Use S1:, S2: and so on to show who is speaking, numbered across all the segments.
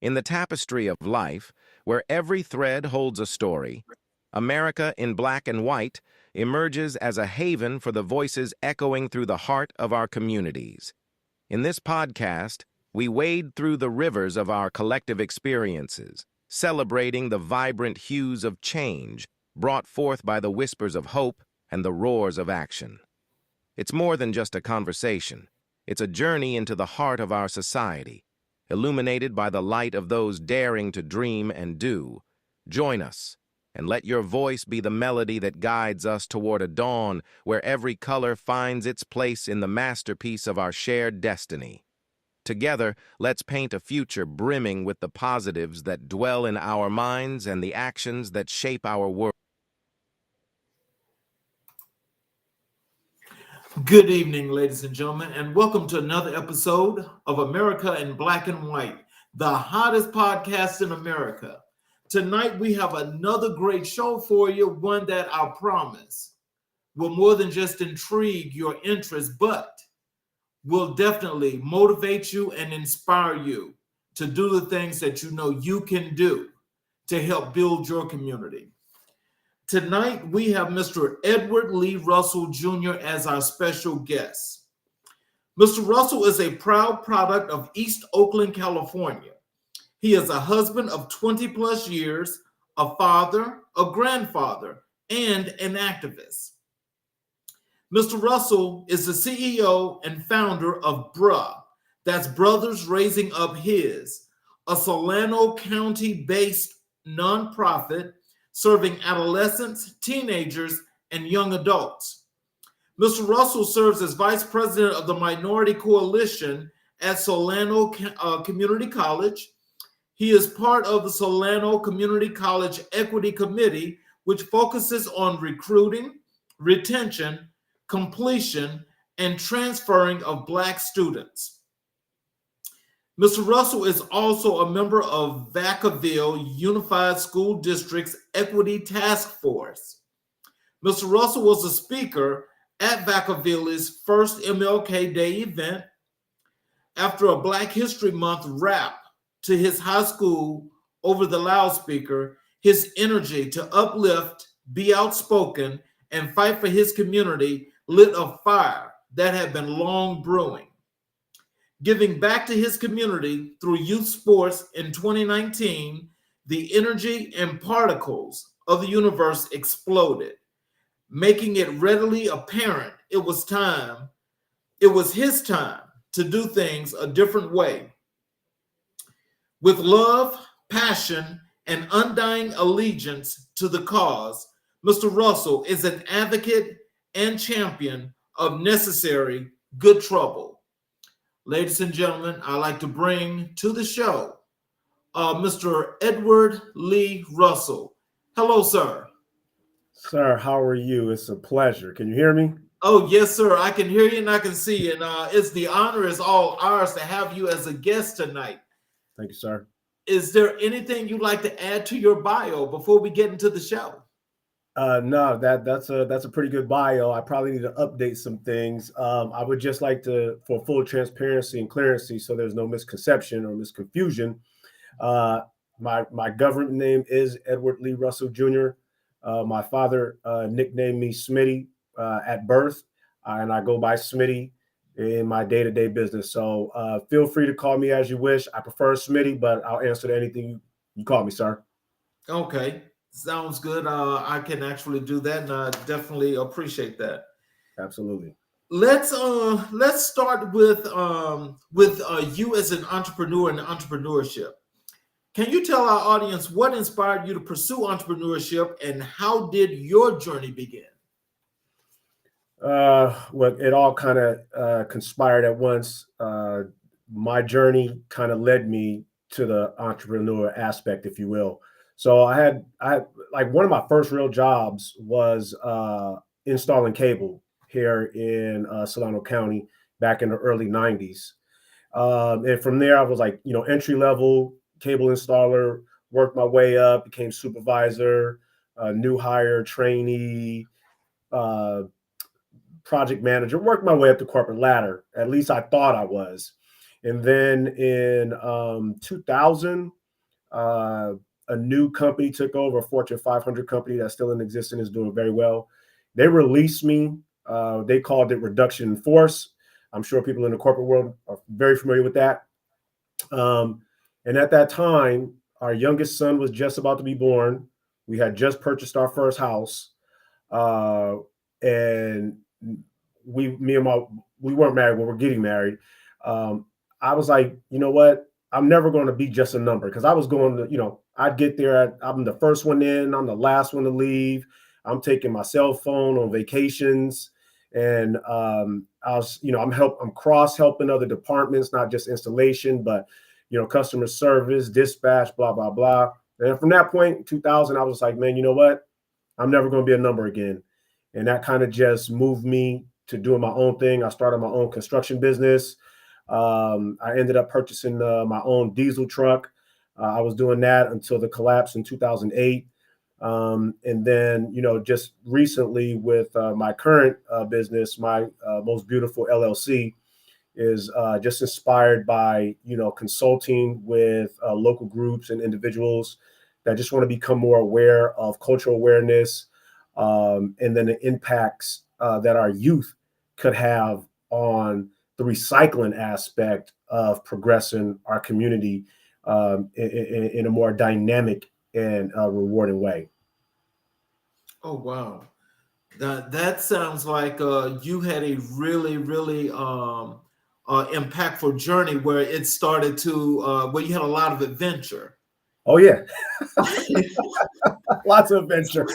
S1: In the tapestry of life, where every thread holds a story, America in Black and White emerges as a haven for the voices echoing through the heart of our communities. In this podcast, we wade through the rivers of our collective experiences, celebrating the vibrant hues of change brought forth by the whispers of hope and the roars of action. It's more than just a conversation. It's a journey into the heart of our society, illuminated by the light of those daring to dream and do. Join us, and let your voice be the melody that guides us toward a dawn where every color finds its place in the masterpiece of our shared destiny. Together, let's paint a future brimming with the positives that dwell in our minds and the actions that shape our world.
S2: Good evening, ladies and gentlemen, and welcome to another episode of America in Black and White, the hottest podcast in America. Tonight, we have another great show for you, one that I promise will more than just intrigue your interest, but will definitely motivate you and inspire you to do the things that you know you can do to help build your community. Tonight, we have Mr. Edward Lee Russell Jr. as our special guest. Mr. Russell is a proud product of East Oakland, California. He is a husband of 20 plus years, a father, a grandfather, and an activist. Mr. Russell is the CEO and founder of BRUH, that's Brothers Raising Up His, a Solano County-based nonprofit serving adolescents, teenagers, and young adults. Mr. Russell serves as Vice President of the Minority Coalition at Solano Community College. He is part of the Solano Community College Equity Committee, which focuses on recruiting, retention, completion, and transferring of Black students. Mr. Russell is also a member of Vacaville Unified School District's Equity Task Force. Mr. Russell was a speaker at Vacaville's first MLK Day event. After a Black History Month rap to his high school over the loudspeaker, his energy to uplift, be outspoken, and fight for his community lit a fire that had been long brewing. Giving back to his community through youth sports in 2019, the energy and particles of the universe exploded, making it readily apparent it was his time to do things a different way. With love, passion, and undying allegiance to the cause, Mr. Russell is an advocate and champion of necessary good trouble. Ladies and gentlemen, I'd like to bring to the show Mr. Edward Lee Russell. Hello, sir.
S3: Sir, how are you? It's a pleasure. Can you hear me?
S2: Oh, yes, sir. I can hear you and I can see you. And it's the honor is all ours to have you as a guest tonight.
S3: Thank you, sir.
S2: Is there anything you'd like to add to your bio before we get into the show?
S3: No, that's a pretty good bio. I probably need to update some things. I would just like to, for full transparency and clarity, so there's no misconception or misconfusion. My government name is Edward Lee Russell Jr. My father nicknamed me Smitty at birth, and I go by Smitty in my day-to-day business. So feel free to call me as you wish. I prefer Smitty, but I'll answer to anything you call me, sir.
S2: Okay. Sounds good. I can actually do that, and I definitely appreciate that.
S3: Absolutely.
S2: Let's start with you as an entrepreneur and entrepreneurship. Can you tell our audience what inspired you to pursue entrepreneurship, and how did your journey begin?
S3: Well, it all kind of conspired at once. My journey kind of led me to the entrepreneur aspect, if you will. So I had like one of my first real jobs was installing cable here in Solano County back in the early 90s. And from there, I was like, entry level cable installer, worked my way up, became supervisor, new hire, trainee, project manager, worked my way up the corporate ladder. At least I thought I was. And then in 2000, a new company took over, a Fortune 500 company that's still in existence, is doing very well. They released me. They called it reduction in force. I'm sure people in the corporate world are very familiar with that. And at that time, our youngest son was just about to be born. We had just purchased our first house. And we weren't married, but we're getting married. I was like, you know what? I'm never going to be just a number, because I was going to, I'd get there. I'm the first one in. I'm the last one to leave. I'm taking my cell phone on vacations, and I'm cross helping other departments, not just installation, but customer service, dispatch, blah blah blah. And from that point, 2000, I was like, man, you know what? I'm never going to be a number again. And that kind of just moved me to doing my own thing. I started my own construction business. I ended up purchasing my own diesel truck. I was doing that until the collapse in 2008. And then, just recently with my current business, my Most Beautiful LLC is just inspired by, consulting with local groups and individuals that just want to become more aware of cultural awareness, and then the impacts that our youth could have on the recycling aspect of progressing our community in a more dynamic and rewarding way.
S2: Oh, wow. That sounds like you had a really, really impactful journey where it started to, where you had a lot of adventure.
S3: Oh, yeah. Lots of adventure.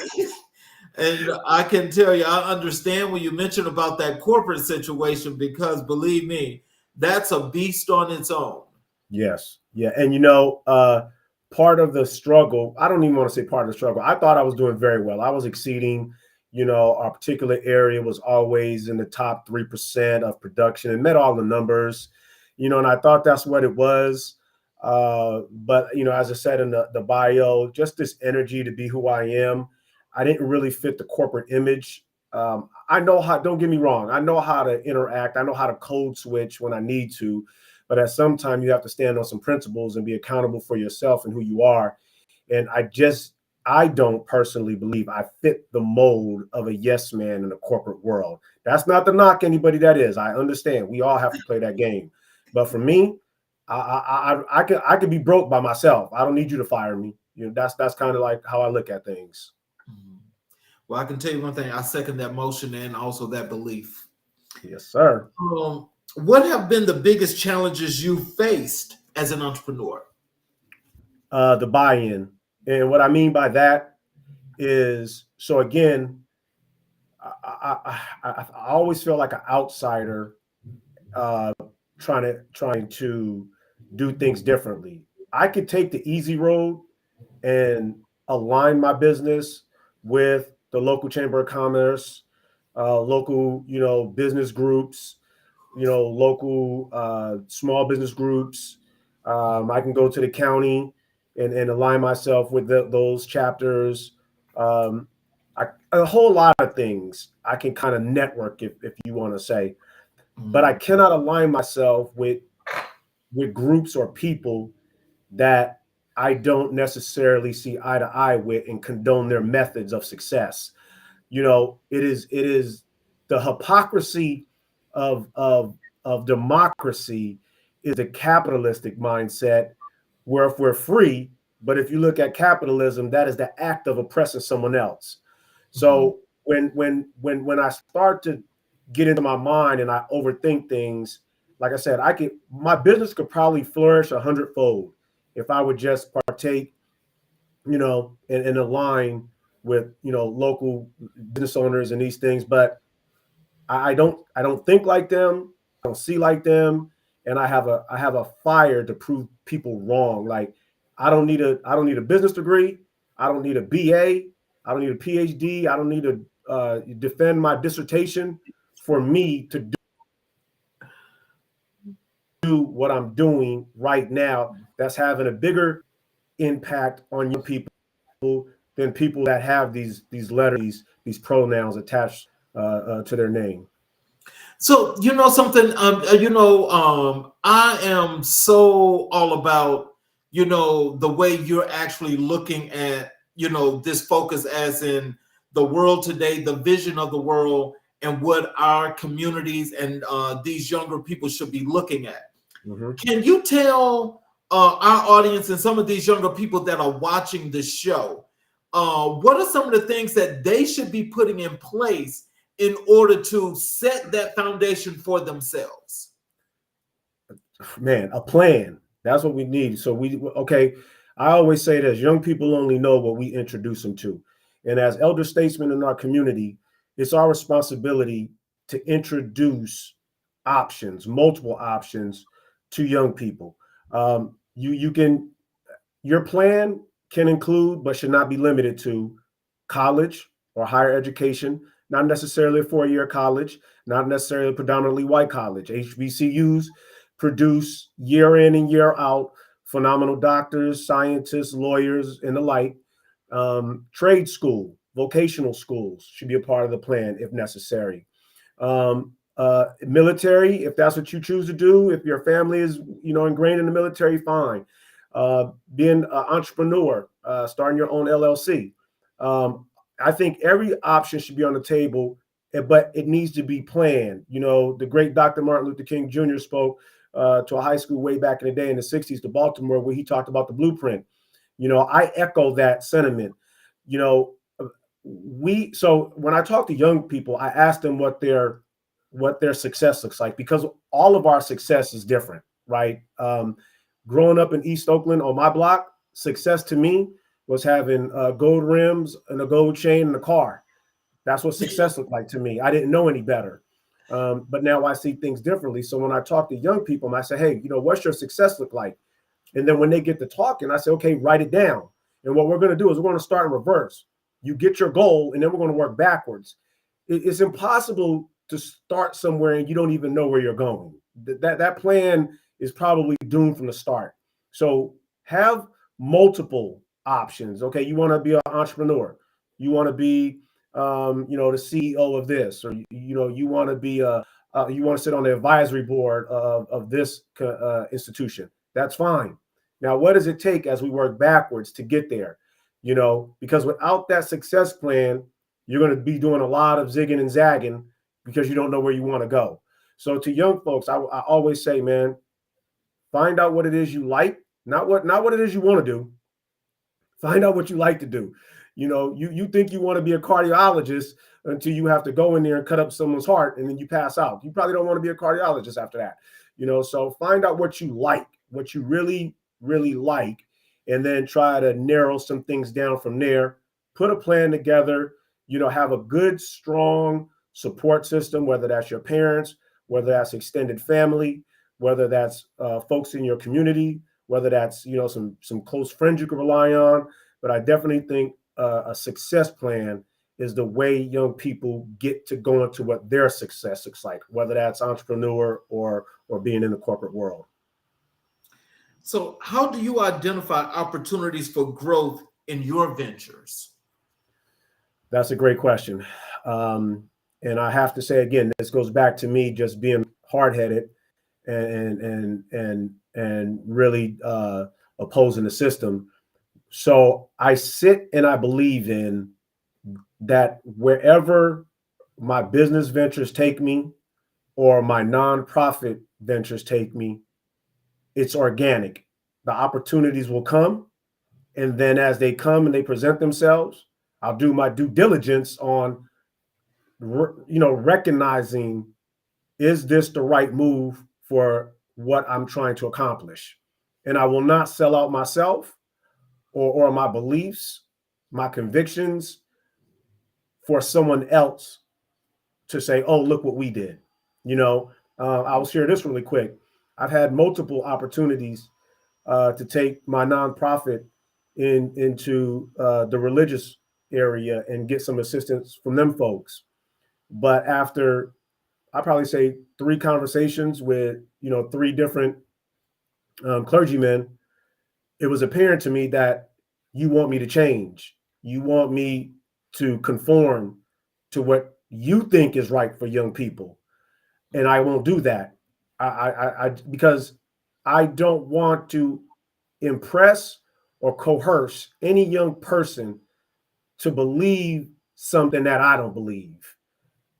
S2: And I can tell you, I understand when you mentioned about that corporate situation, because believe me, that's a beast on its own.
S3: Yes. Yeah. And, part of the struggle, I don't even want to say part of the struggle. I thought I was doing very well. I was exceeding, our particular area was always in the top 3% of production and met all the numbers, and I thought that's what it was. But, as I said in the bio, just this energy to be who I am. I didn't really fit the corporate image. I know how, don't get me wrong, I know how to interact. I know how to code switch when I need to. But at some time, you have to stand on some principles and be accountable for yourself and who you are. And I don't personally believe I fit the mold of a yes man in the corporate world. That's not to knock anybody that is. I understand. We all have to play that game. But for me, I could be broke by myself. I don't need you to fire me. That's kind of like how I look at things.
S2: Well, I can tell you one thing. I second that motion and also that belief.
S3: Yes, sir.
S2: What have been the biggest challenges you faced as an entrepreneur?
S3: The buy-in. And what I mean by that is, so again, I always feel like an outsider trying to do things differently. I could take the easy road and align my business with the local chamber of commerce, local, business groups, local small business groups. I can go to the county and align myself with those chapters. A whole lot of things I can kind of network, if you want to say, but I cannot align myself with groups or people that I don't necessarily see eye to eye with and condone their methods of success. It is the hypocrisy of democracy is a capitalistic mindset, where if we're free, but if you look at capitalism, that is the act of oppressing someone else. So when I start to get into my mind and I overthink things, like I said, my business could probably flourish 100-fold if I would just partake, and align with, local business owners and these things. But I don't think like them. I don't see like them. And I have a fire to prove people wrong. Like, I don't need a business degree. I don't need a BA. I don't need a PhD. I don't need to defend my dissertation for me to do what I'm doing right now. That's having a bigger impact on young people than people that have these letters, these pronouns attached to their name.
S2: So you know something, I am so all about the way you're actually looking at this focus, as in the world today, the vision of the world, and what our communities and these younger people should be looking at.
S3: Mhm.
S2: Can you tell our audience and some of these younger people that are watching the show, what are some of the things that they should be putting in place in order to set that foundation for themselves?
S3: Man, a plan. That's what we need. So okay, I always say this, young people only know what we introduce them to. And as elder statesmen in our community, it's our responsibility to introduce options, multiple options to young people. You can, your plan can include, but should not be limited to, college or higher education, not necessarily a four-year college, not necessarily a predominantly white college. HBCUs produce year in and year out phenomenal doctors, scientists, lawyers, and the like. Trade school, vocational schools should be a part of the plan if necessary. Military, if that's what you choose to do, if your family is ingrained in the military, fine. Being an entrepreneur, starting your own LLC. I think every option should be on the table, but it needs to be planned. The great Dr. Martin Luther King Jr. spoke to a high school way back in the day in the 60s to Baltimore, where he talked about the blueprint. I echo that sentiment. So when I talk to young people, I ask them what their success looks like, because all of our success is different, right? Growing up in East Oakland on my block, success to me was having gold rims and a gold chain and a car. That's what success looked like to me. I didn't know any better. But now I see things differently. So when I talk to young people, I say, hey, what's your success look like? And then when they get to talking, I say, okay, write it down. And what we're going to do is we're going to start in reverse. You get your goal, and then we're going to work backwards. It's impossible to start somewhere and you don't even know where you're going. That plan is probably doomed from the start. So have multiple options. Okay, you want to be an entrepreneur. You want to be, the CEO of this, or you want to be you want to sit on the advisory board of this institution. That's fine. Now, what does it take as we work backwards to get there? Because without that success plan, you're going to be doing a lot of zigging and zagging because you don't know where you want to go. So to young folks, I always say, man, find out what it is you like, not what it is you want to do. Find out what you like to do. You think you want to be a cardiologist until you have to go in there and cut up someone's heart and then you pass out. You probably don't want to be a cardiologist after that. So find out what you like, what you really, really like, and then try to narrow some things down from there. Put a plan together, have a good, strong support system, whether that's your parents, whether that's extended family, whether that's folks in your community, whether that's some close friends you can rely on. But I definitely think a success plan is the way young people get to go into what their success looks like, whether that's entrepreneur or being in the corporate world.
S2: So how do you identify opportunities for growth in your ventures?
S3: That's a great question. And I have to say, again, this goes back to me just being hard-headed and really opposing the system. So I sit and I believe in that wherever my business ventures take me or my nonprofit ventures take me, it's organic. The opportunities will come. And then as they come and they present themselves, I'll do my due diligence on, recognizing, is this the right move for what I'm trying to accomplish? And I will not sell out myself or my beliefs, my convictions for someone else to say, oh, look what we did. I'll share this really quick. I've had multiple opportunities to take my nonprofit into the religious area and get some assistance from them folks. But after, I probably say 3 conversations with, 3 different clergymen, it was apparent to me that you want me to change. You want me to conform to what you think is right for young people. and I won't do that. Because I don't want to impress or coerce any young person to believe something that I don't believe.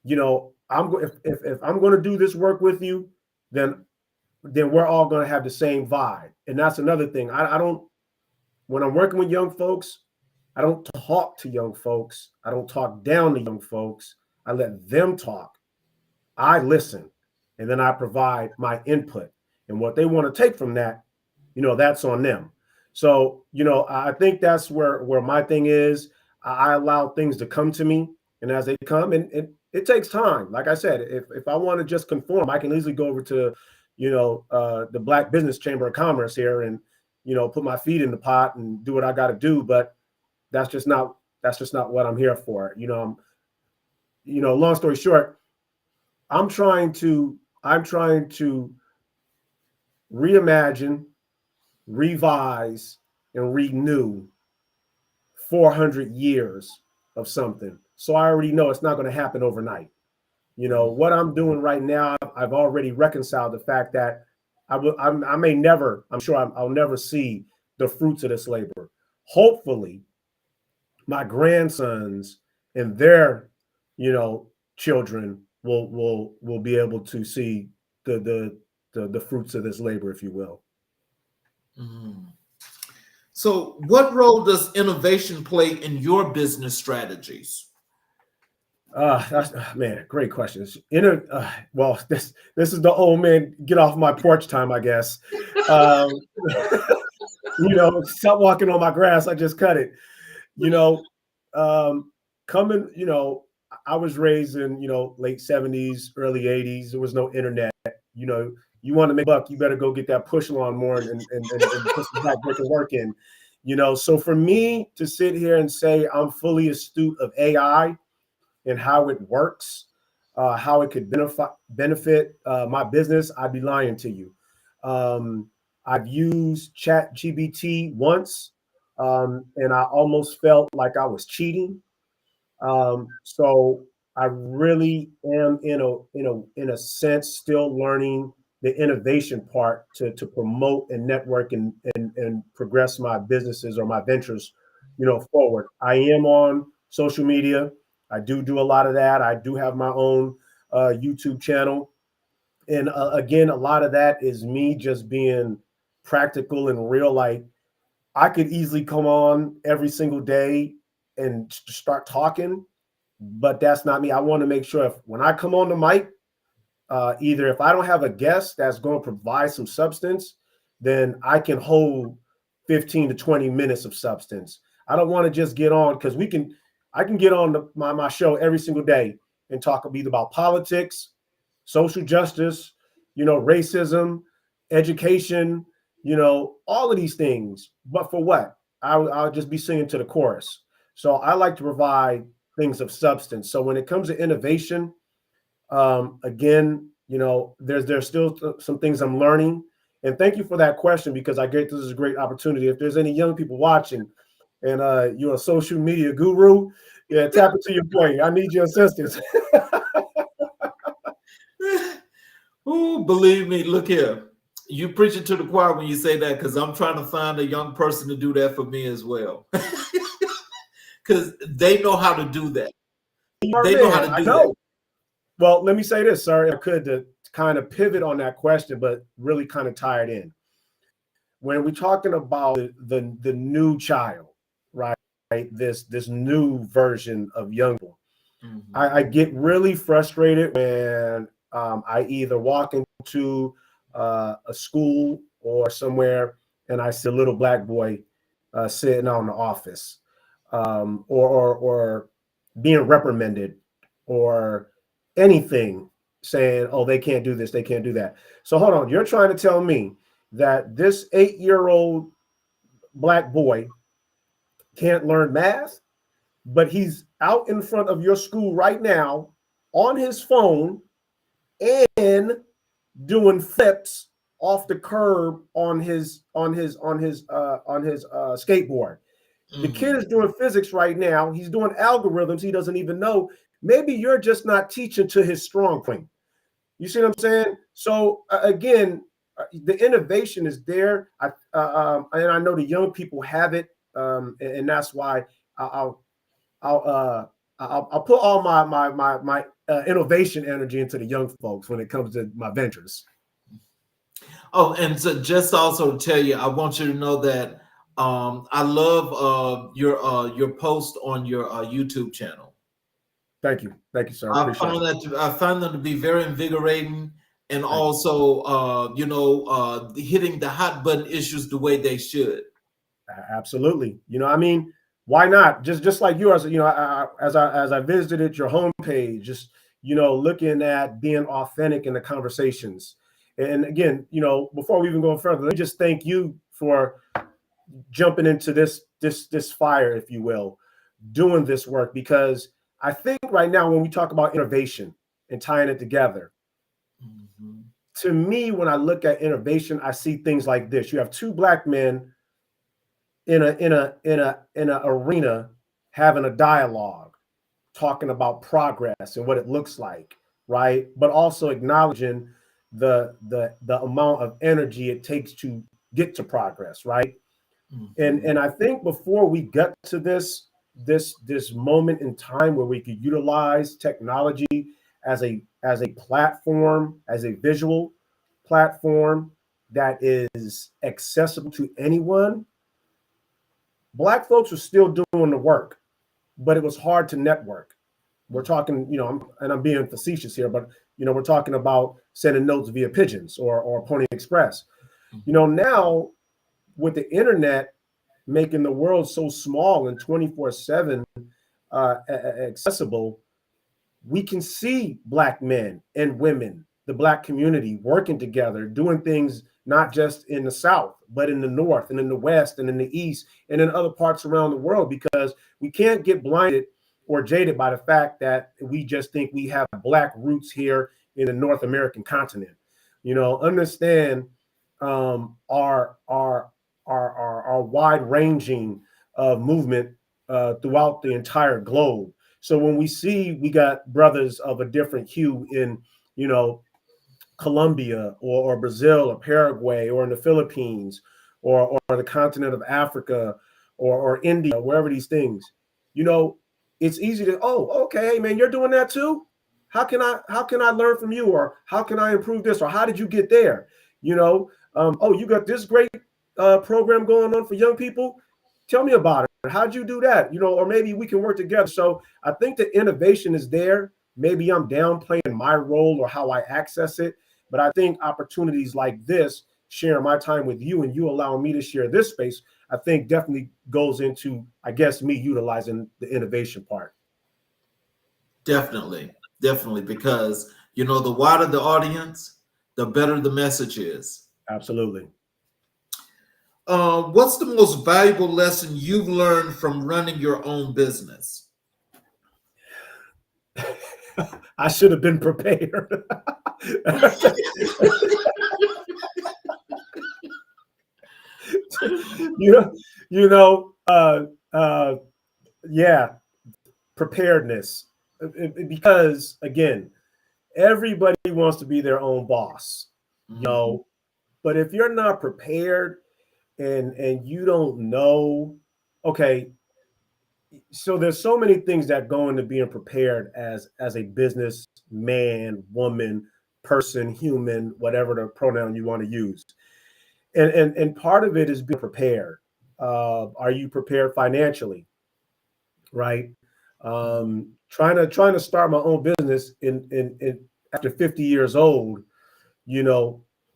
S3: You know, if I'm going to do this work with you, then we're all going to have the same vibe. And that's another thing. I don't, when I'm working with young folks, I don't talk to young folks. I don't talk down to young folks. I let them talk. I listen, and then I provide my input. And what they want to take from that, you know, that's on them. So, you know, I think that's where my thing is. I allow things to come to me, and as they come, and it takes time. Like I said, if I want to just conform, I can easily go over to, you know, the Black Business Chamber of Commerce here, and, you know, put my feet in the pot and do what I got to do. But that's just not what I'm here for. You know, long story short, I'm trying to reimagine, revise, and renew 400 years of something. So I already know it's not going to happen overnight. You know, what I'm doing right now, I've already reconciled the fact that I may never, I'm sure I'll never see the fruits of this labor. Hopefully, my grandsons and their, you know, children will be able to see the fruits of this labor, if you will.
S2: Mm. So, what role does innovation play in your business strategies?
S3: That's man, great questions. Well, this is the old man get off my porch time, I guess. You know, stop walking on my grass. I just cut it. You know, coming. You know, I was raised in, you know, late 70s, early 80s. There was no internet. You know, you want to make a buck, you better go get that push lawnmower and put some back brick and work in. You know, so for me to sit here and say I'm fully astute of AI and how it works, how it could benefit my business, I'd be lying to you. I've used Chat GBT once, and I almost felt like I was cheating. So I really am in a sense still learning the innovation part to promote and network and progress my businesses or my ventures, you know, forward. I am on social media. I do a lot of that. I do have my own YouTube channel. And again, a lot of that is me just being practical and real. Like I could easily come on every single day and start talking, but that's not me. I want to make sure when I come on the mic, either if I don't have a guest that's going to provide some substance, then I can hold 15 to 20 minutes of substance. I don't want to just get on because I can get on my show every single day and talk either about politics, social justice, you know, racism, education, you know, all of these things. But for what? I'll just be singing to the chorus. So I like to provide things of substance. So when it comes to innovation, again, you know, there's still some things I'm learning. And thank you for that question, because I get this is a great opportunity. If there's any young people watching and you're a social media guru, yeah, tap into your boy. I need your assistance.
S2: Ooh, believe me, look here. You preaching to the choir when you say that, because I'm trying to find a young person to do that for me as well. Because they know how to do that. They know how to do that.
S3: Well, let me say this, sorry, I could to kind of pivot on that question, but really kind of tie it in. When we're talking about the new child, right? This new version of young people, I get really frustrated when I either walk into a school or somewhere and I see a little black boy sitting on the office, or being reprimanded or anything, saying, oh, they can't do this, they can't do that. So hold on, you're trying to tell me that this 8-year-old black boy can't learn math, but he's out in front of your school right now on his phone and doing flips off the curb on his skateboard. The kid is doing physics right now. He's doing algorithms he doesn't even know. Maybe you're just not teaching to his strong point. You see what I'm saying? So again, the innovation is there. And I know the young people have it, and that's why I'll I'll uh, I'll put all my innovation energy into the young folks when it comes to my ventures.
S2: Oh, and so just also to tell you, I want you to know that I love your post on your YouTube channel.
S3: Thank you, sir. I appreciate it.
S2: I find them to be very invigorating, and
S3: Thank you.
S2: also hitting the hot button issues the way they should.
S3: Absolutely. I mean, why not? Just like yours. As I visited your homepage, just looking at being authentic in the conversations. And again, before we even go further, let me just thank you for jumping into this fire, if you will, doing this work, because I think right now when we talk about innovation and tying it together,
S2: Mm-hmm.
S3: to me, when I look at innovation, I see things like this. You have two Black men in a arena having a dialogue, talking about progress and what it looks like, right? But also acknowledging the amount of energy it takes to get to progress, right?
S2: Mm-hmm.
S3: And I think before we get to this moment in time where we could utilize technology as a platform, as a visual platform that is accessible to anyone, Black folks are still doing the work, but it was hard to network. We're talking, I'm being facetious here, but we're talking about sending notes via pigeons or Pony Express. Now with the internet making the world so small and 24/7 accessible, we can see Black men and women, the Black community working together, doing things not just in the South, but in the North and in the West and in the East and in other parts around the world, because we can't get blinded or jaded by the fact that we just think we have Black roots here in the North American continent. Understand our wide ranging movement throughout the entire globe. So when we see we got brothers of a different hue in, Colombia or Brazil or Paraguay or in the Philippines or the continent of Africa or India, wherever these things, it's easy to, oh, okay, man, you're doing that too. How can I learn from you, or how can I improve this, or how did you get there? Oh, you got this great program going on for young people. Tell me about it. How'd you do that? Or maybe we can work together. So I think the innovation is there. Maybe I'm downplaying my role or how I access it, but I think opportunities like this, sharing my time with you and you allowing me to share this space, I think definitely goes into, I guess, me utilizing the innovation part.
S2: Definitely, definitely, because the wider the audience, the better the message is.
S3: Absolutely.
S2: What's the most valuable lesson you've learned from running your own business?
S3: I should have been prepared. you know, yeah, preparedness. Because again, everybody wants to be their own boss,
S2: Mm-hmm.
S3: but if you're not prepared and you don't know, okay, so there's so many things that go into being prepared as a business man, woman, person, human, whatever the pronoun you want to use. And part of it is being prepared. Are you prepared financially? Right. Trying to start my own business in after 50 years old,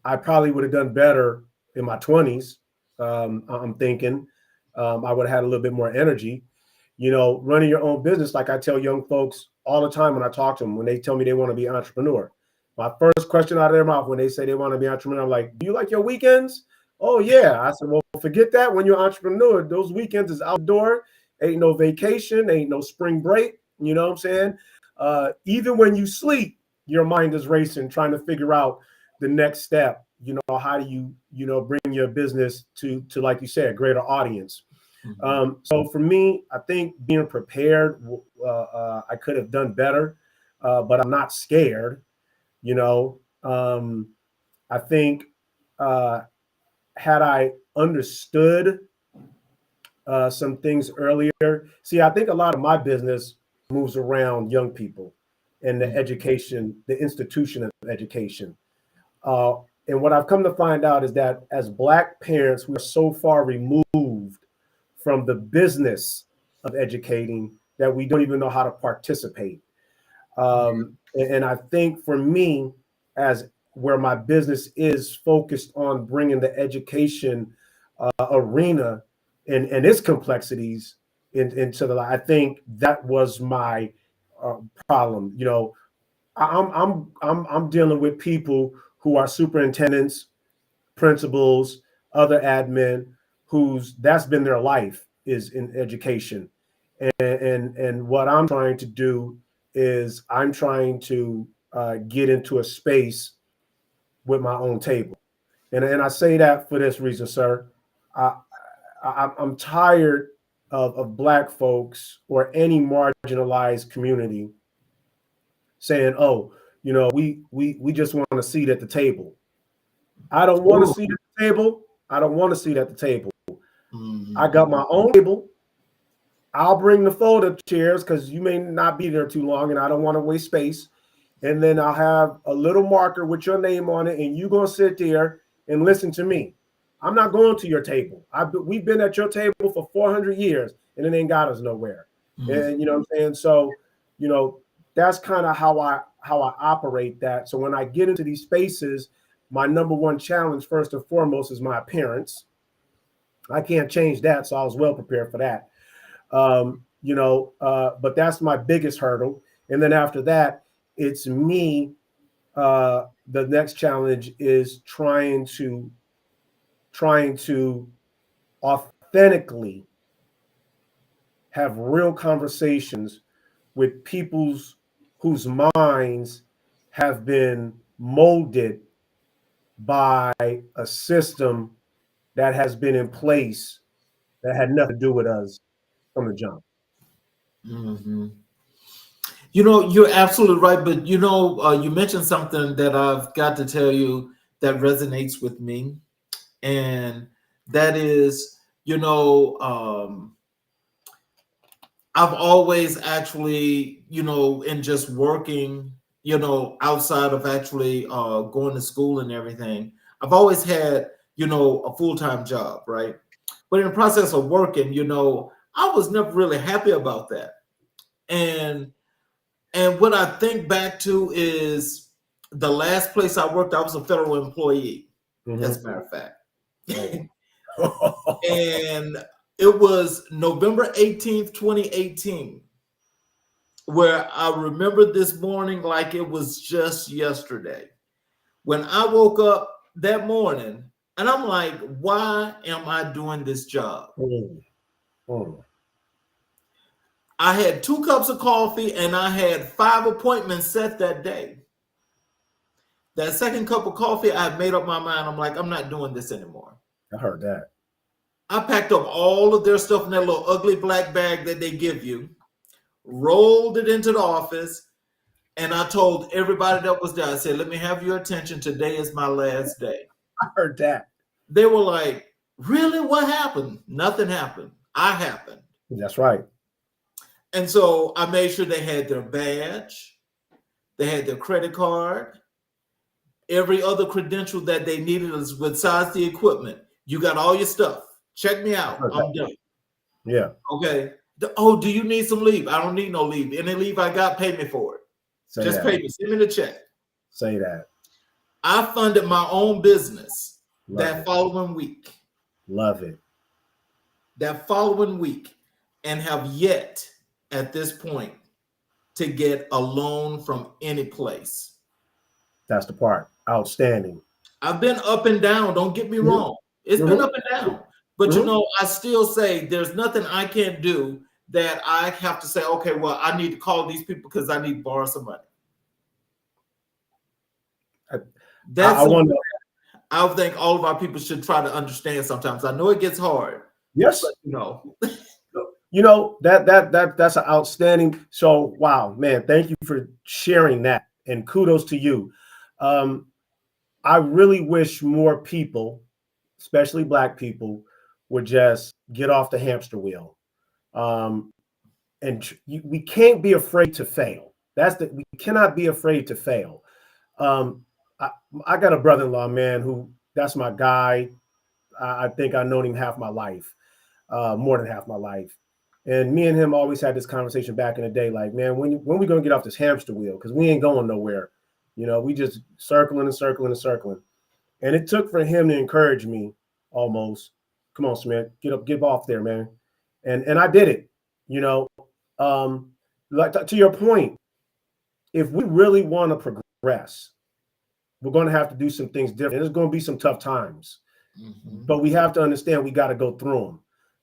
S3: I probably would have done better in my 20s. I'm thinking I would have had a little bit more energy. Running your own business, like I tell young folks all the time when I talk to them, when they tell me they want to be an entrepreneur, my first question out of their mouth when they say they want to be an entrepreneur, I'm like, do you like your weekends? Oh, yeah. I said, well, forget that. When you're an entrepreneur, those weekends is outdoor. Ain't no vacation, ain't no spring break. You know what I'm saying? Even when you sleep, your mind is racing, trying to figure out the next step. How do you, bring your business to like you said, a greater audience.
S2: Mm-hmm.
S3: So for me, I think being prepared, I could have done better, but I'm not scared. You know, I think had I understood some things earlier, see, I think a lot of my business moves around young people and the education, the institution of education. And what I've come to find out is that as Black parents, we are so far removed from the business of educating that we don't even know how to participate. And I think for me, as where my business is focused on bringing the education arena and its complexities into the, I think that was my problem. You know, I'm dealing with people who are superintendents, principals, other admin, whose that's been their life is in education, and what I'm trying to do is I'm trying to get into a space with my own table, and I say that for this reason, sir. I'm tired of Black folks or any marginalized community saying, "Oh, you know, we just want a seat at the table." I don't want a seat at the table. I don't want a seat at the table. I got my own table. I'll bring the fold-up chairs because you may not be there too long, and I don't want to waste space. And then I'll have a little marker with your name on it, and you're gonna sit there and listen to me. I'm not going to your table. We've been at your table for 400 years, and it ain't got us nowhere. And you know what I'm saying? So, you know, that's kind of how I operate that. So when I get into these spaces, my number one challenge, first and foremost, is my appearance. I can't change that, so I was well prepared for that. You know, but that's my biggest hurdle. And then after that, it's me. The next challenge is trying to authentically have real conversations with people's whose minds have been molded by a system that has been in place that had nothing to do with us from the jump.
S2: You know, you're absolutely right. But, you know, you mentioned something that I've got to tell you that resonates with me. And that is, you know, I've always actually, you know, in just working, you know, outside of actually going to school and everything, I've always had, you know, a full-time job, right? But in the process of working, you know, I was never really happy about that. And what I think back to is the last place I worked, I was a federal employee, as a matter of fact. And it was November 18th, 2018, where I remember this morning like it was just yesterday. When I woke up that morning, and I'm like, why am I doing this job? I had 2 cups of coffee and I had 5 appointments set that day. That second cup of coffee, I had made up my mind. I'm like, I'm not doing this anymore.
S3: I heard that.
S2: I packed up all of their stuff in that little ugly black bag that they give you, rolled it into the office, and I told everybody that was there, I said, let me have your attention. Today is my last day.
S3: I heard that.
S2: They were like, really? What happened? Nothing happened. I happened.
S3: That's right.
S2: And so I made sure they had their badge, they had their credit card, every other credential that they needed besides the equipment. You got all your stuff. Check me out. I'm done.
S3: Yeah.
S2: Okay. Oh, do you need some leave? I don't need no leave. Any leave I got, pay me for it. Just pay me. Send me the check.
S3: Say that.
S2: I funded my own business that following week.
S3: Love it.
S2: That following week, and have yet at this point to get a loan from any place.
S3: That's the part. Outstanding.
S2: I've been up and down. Don't get me wrong. It's been up and down. But, you know, I still say there's nothing I can't do that I have to say, okay, well, I need to call these people because I need to borrow some money. That's I think all of our people should try to understand sometimes. I know it gets hard.
S3: Yes.
S2: But, you know.
S3: You know, that's an outstanding. So, wow, man, thank you for sharing that. And kudos to you. I really wish more people, especially Black people, would just get off the hamster wheel. And we can't be afraid to fail. We cannot be afraid to fail. I got a brother-in-law, man, who that's my guy. I think I've known him half my life, more than half my life. And me and him always had this conversation back in the day, like, man, when we gonna get off this hamster wheel? Because we ain't going nowhere. We just circling and circling and circling. And it took for him to encourage me almost. Come on, Smith, get off there, man. And I did it. Like to your point, if we really want to progress, we're going to have to do some things different. There's going to be some tough times, but we have to understand we got to go through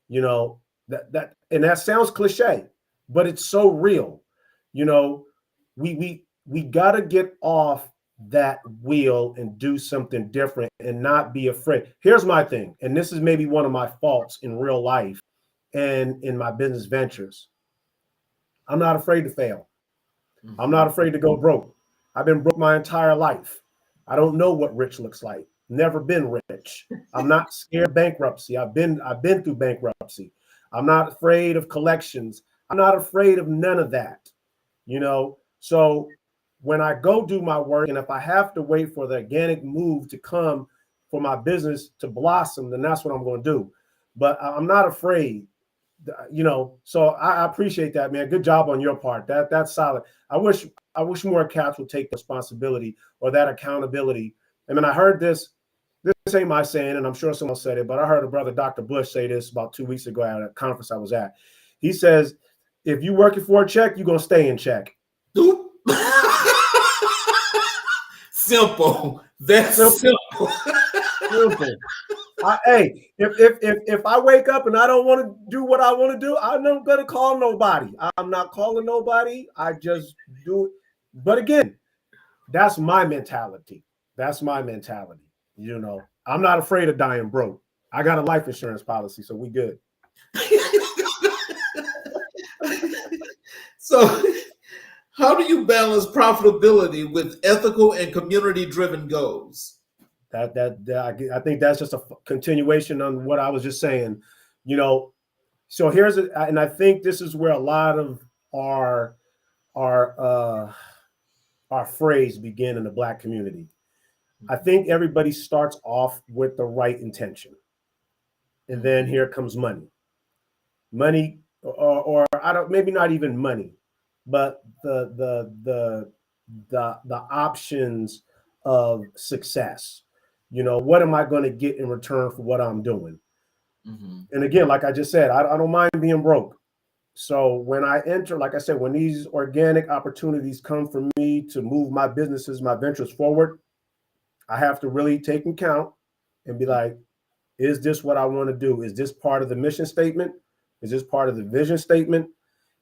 S3: them. And that sounds cliche, but it's so real. We got to get off that wheel and do something different and not be afraid. Here's my thing, and this is maybe one of my faults in real life and in my business ventures. I'm not afraid to fail. I'm not afraid to go broke. I've been broke my entire life. I don't know what rich looks like. Never been rich. I'm not scared of bankruptcy. I've been through bankruptcy. I'm not afraid of collections. I'm not afraid of none of that. So when I go do my work, and if I have to wait for the organic move to come for my business to blossom, then that's what I'm going to do. But I'm not afraid. So I appreciate that, man. Good job on your part. That's solid. I wish more cats would take responsibility or that accountability. I mean, I heard this ain't my saying, and I'm sure someone said it, but I heard a brother, Dr. Bush, say this about 2 weeks ago at a conference I was at. He says, if you working for a check, you're going to stay in check.
S2: Simple. That's simple.
S3: Simple. If I wake up and I don't want to do what I want to do, I'm not going to call nobody. I'm not calling nobody. I just do it. But again, that's my mentality. I'm not afraid of dying broke. I got a life insurance policy, so we good.
S2: So how do you balance profitability with ethical and community-driven goals?
S3: I think that's just a continuation on what I was just saying. So and I think this is where a lot of our phrase begin in the Black community. I think everybody starts off with the right intention, and then here comes money, or I don't, maybe not even money, but the options of success. What am I going to get in return for what I'm doing? And again, like I just said, I don't mind being broke. So when I enter, like I said, when these organic opportunities come for me to move my businesses, my ventures forward, I have to really take account and be like, is this what I want to do? Is this part of the mission statement? Is this part of the vision statement?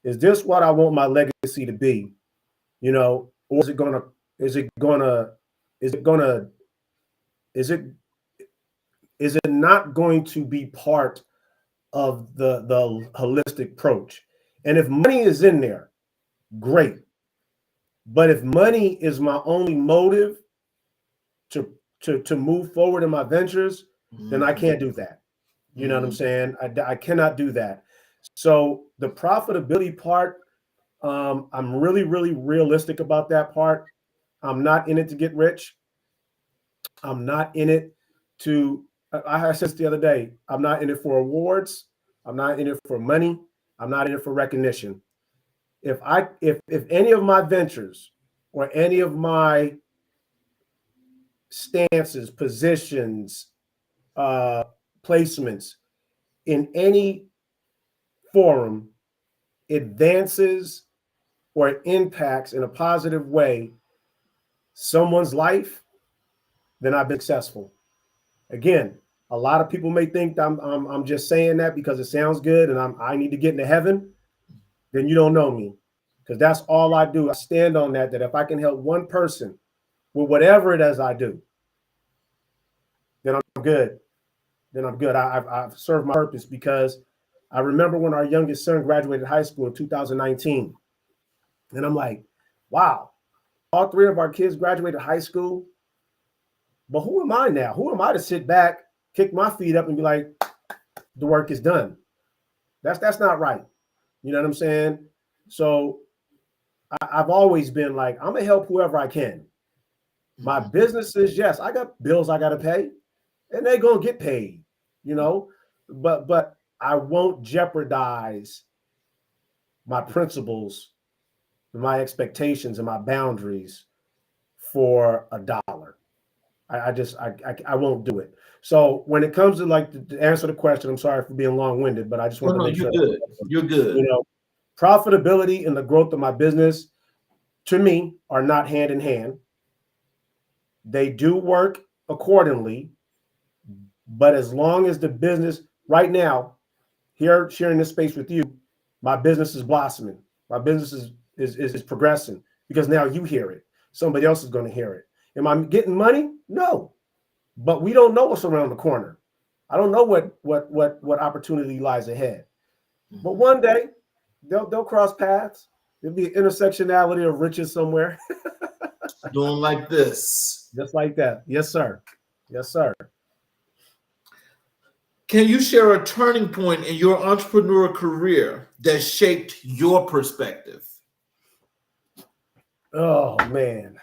S3: Is this what I want my legacy to be? Or is it not going to be part of the holistic approach? And if money is in there, great. But if money is my only motive to move forward in my ventures, then I can't do that. You know what I'm saying? I cannot do that. So the profitability part, I'm really, really realistic about that part. I'm not in it to get rich. I'm not in it to, I said this the other day, I'm not in it for awards. I'm not in it for money. I'm not in it for recognition. If any of my ventures or any of my stances, positions, placements in any forum advances or impacts in a positive way someone's life, then I've been successful. Again, a lot of people may think I'm just saying that because it sounds good and I need to get into heaven. Then you don't know me, because that's all I do. I stand on that if I can help one person with whatever it is I do, then I'm good. I've served my purpose, because I remember when our youngest son graduated high school in 2019. And I'm like, wow, all three of our kids graduated high school. But who am I now? Who am I to sit back, kick my feet up, and be like, the work is done? That's not right. You know what I'm saying? So I've always been like, I'm gonna help whoever I can. My businesses, yes, I got bills I gotta pay, and they're gonna get paid, you know. But I won't jeopardize my principles, my expectations, and my boundaries for a dollar. I won't do it. So when it comes to like to answer the question, I'm sorry for being long-winded, but I just want to make sure
S2: you're good. You're good.
S3: You know, profitability and the growth of my business, to me, are not hand in hand. They do work accordingly, but as long as the business right now, here sharing this space with you, my business is blossoming. My business is progressing because now you hear it. Somebody else is going to hear it. Am I getting money? No, but we don't know what's around the corner. I don't know what opportunity lies ahead. But one day they'll cross paths. There'll be an intersectionality of riches somewhere.
S2: Doing like this.
S3: Just like that. Yes, sir. Yes, sir.
S2: Can you share a turning point in your entrepreneur career that shaped your perspective?
S3: Oh man.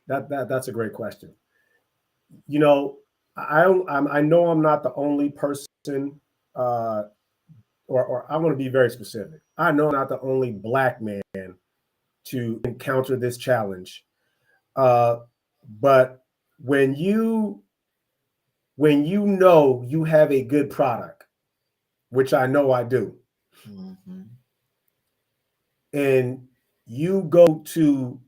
S3: That's a great question. You know, I know I'm not the only person, or I want to be very specific. I know I'm not the only Black man to encounter this challenge. But when you know you have a good product, which I know I do, and you go to,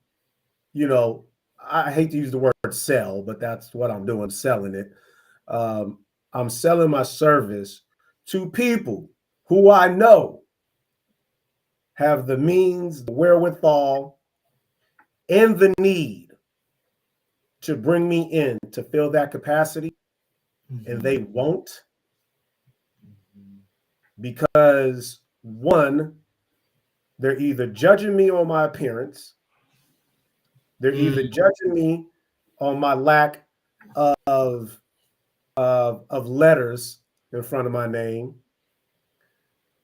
S3: you know, I hate to use the word sell, but that's what I'm doing, selling it. I'm selling my service to people who I know have the means, the wherewithal, and the need to bring me in to fill that capacity, and they won't, because one, they're either judging me on my appearance, they're either judging me on my lack of letters in front of my name,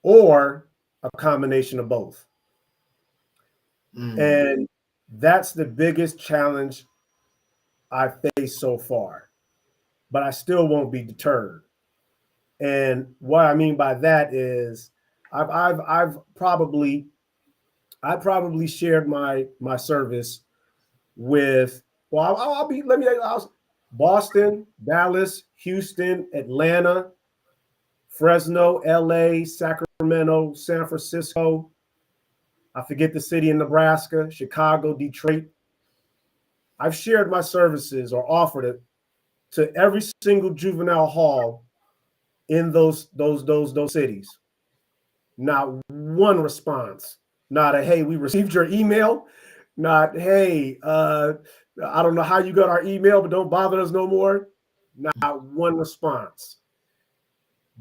S3: or a combination of both. And that's the biggest challenge I faced so far, but I still won't be deterred. And what I mean by that is I've probably shared my service with, well, I'll Boston, Dallas, Houston, Atlanta, Fresno, LA, Sacramento, San Francisco. I forget the city in Nebraska, Chicago, Detroit. I've shared my services or offered it to every single juvenile hall in those cities. Not one response. Not a, hey, we received your email. Not, hey, I don't know how you got our email, but don't bother us no more. Not one response.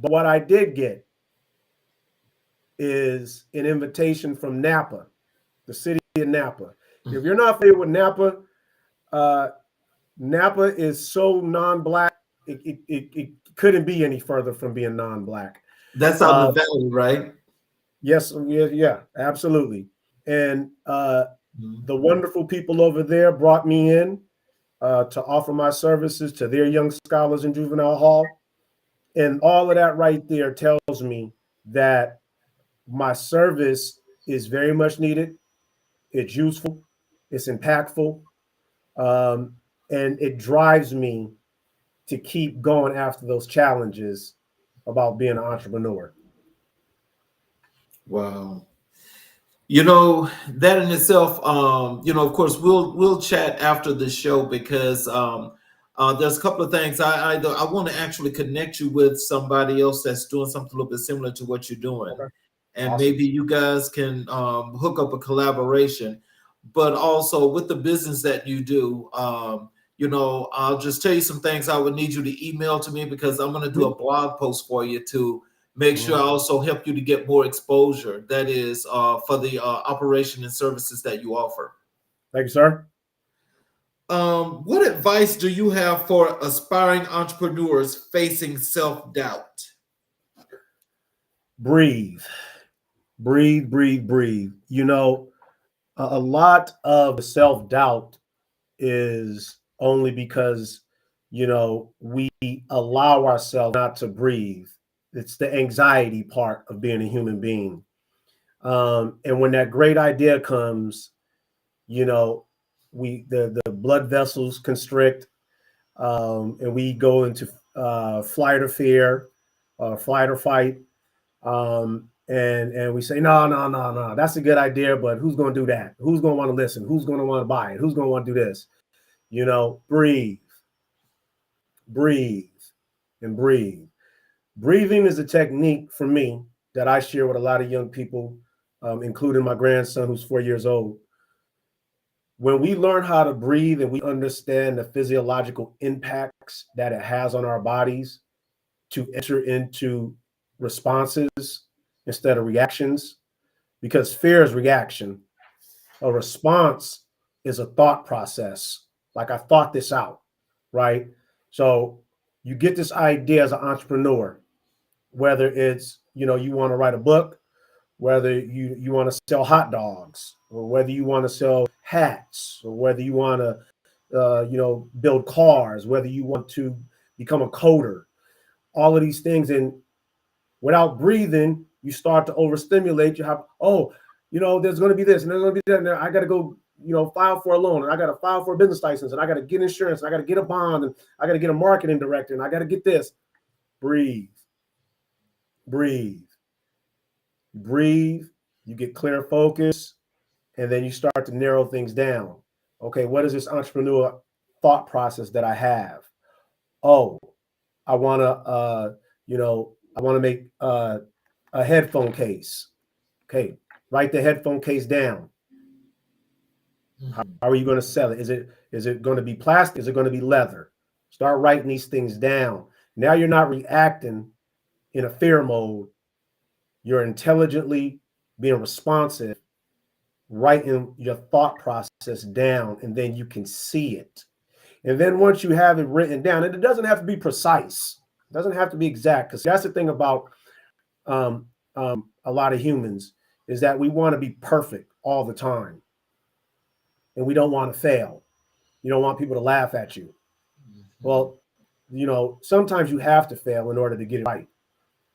S3: But what I did get is an invitation from Napa, the city of Napa. If you're not familiar with Napa, Napa is so non-Black, it couldn't be any further from being non-Black.
S2: That's out in the valley, right?
S3: Yes, yeah, absolutely. And the wonderful people over there brought me in to offer my services to their young scholars in juvenile hall. And all of that right there tells me that my service is very much needed. It's useful. It's impactful. And it drives me to keep going after those challenges about being an entrepreneur.
S2: Wow. You know, that in itself, you know, of course, we'll chat after the show because there's a couple of things. I want to actually connect you with somebody else that's doing something a little bit similar to what you're doing. Okay. And awesome. Maybe you guys can hook up a collaboration. But also with the business that you do, you know, I'll just tell you some things I would need you to email to me because I'm going to do a blog post for you to make sure I also help you to get more exposure. That is for the operation and services that you offer.
S3: Thank you, sir.
S2: What advice do you have for aspiring entrepreneurs facing self-doubt?
S3: Breathe, breathe, breathe, breathe. You know, a lot of the self-doubt is only because, you know, we allow ourselves not to breathe. It's the anxiety part of being a human being. And when that great idea comes, you know, the blood vessels constrict, and we go into flight or fear, flight or fight, and we say, no, no, no, no, that's a good idea, but who's going to do that? Who's going to want to listen? Who's going to want to buy it? Who's going to want to do this? You know, breathe, breathe, and breathe. Breathing is a technique for me that I share with a lot of young people, including my grandson who's 4 years old. When we learn how to breathe and we understand the physiological impacts that it has on our bodies to enter into responses instead of reactions, because fear is reaction. A response is a thought process. Like, I thought this out, right? So you get this idea as an entrepreneur, whether it's, you know, you want to write a book, whether you want to sell hot dogs, or whether you want to sell hats, or whether you want to, you know, build cars, whether you want to become a coder, all of these things. And without breathing, you start to overstimulate. You have, oh, you know, there's going to be this and there's going to be that. And I got to go, you know, file for a loan, and I got to file for a business license, and I got to get insurance, and I got to get a bond, and I got to get a marketing director, and I got to get this. Breathe, breathe, breathe. You get clear focus, and then you start to narrow things down. Okay, what is this entrepreneurial thought process that I have? Oh, I want to, you know, I want to make a headphone case. Okay, write the headphone case down. How are you going to sell it? Is it going to be plastic? Is it going to be leather? Start writing these things down. Now you're not reacting in a fear mode. You're intelligently being responsive, writing your thought process down, and then you can see it. And then once you have it written down, and it doesn't have to be precise, it doesn't have to be exact, because that's the thing about a lot of humans, is that we want to be perfect all the time. And we don't want to fail. You don't want people to laugh at you. Well, you know, sometimes you have to fail in order to get it right,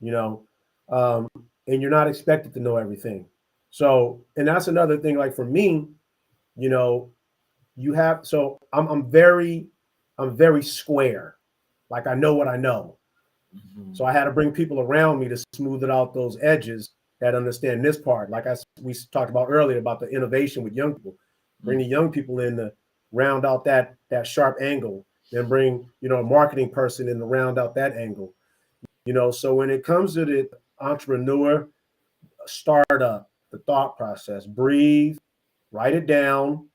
S3: you know, and you're not expected to know everything. So, and that's another thing, like for me, you know, you have, so I'm very square. Like, I know what I know. So I had to bring people around me to smooth it out those edges that understand this part. Like we talked about earlier about the innovation with young people. Bring the young people in to round out that sharp angle, then bring, you know, a marketing person in to round out that angle. You know, so when it comes to the entrepreneur, startup, the thought process, breathe, write it down.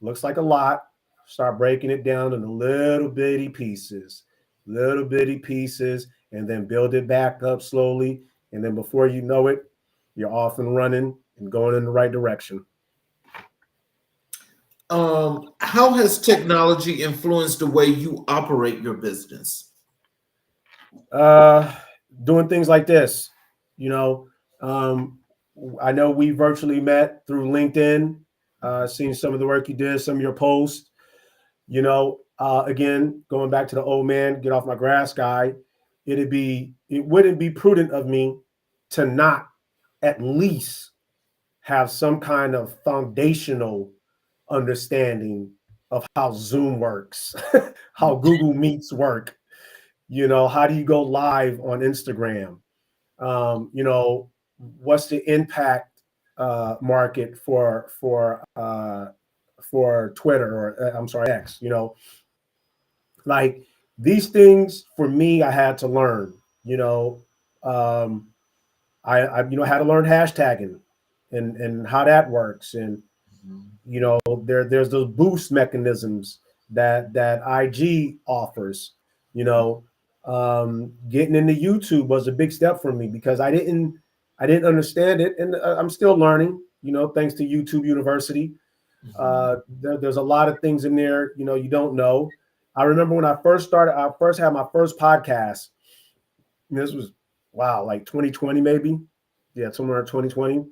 S3: Looks like a lot. Start breaking it down into little bitty pieces, and then build it back up slowly. And then before you know it, you're off and running and going in the right direction.
S2: How has technology influenced the way you operate your business?
S3: Doing things like this, you know, I know we virtually met through LinkedIn, seeing some of the work you did, some of your posts, you know, again, going back to the old man, get off my grass guy. It wouldn't be prudent of me to not at least have some kind of foundational understanding of how Zoom works, how Google Meets work. You know, how do you go live on Instagram? You know, what's the impact market for Twitter, or I'm sorry, X? You know, like these things for me, I had to learn. You know, I you know, had to learn hashtagging and how that works, and you know, there's those boost mechanisms that IG offers. You know, Getting into YouTube was a big step for me because I didn't understand it, and I'm still learning. Thanks to YouTube University. There's a lot of things in there, you don't know. I remember when I first started, I first had my first podcast. This was, wow, like 2020 maybe. Yeah, somewhere in 2020.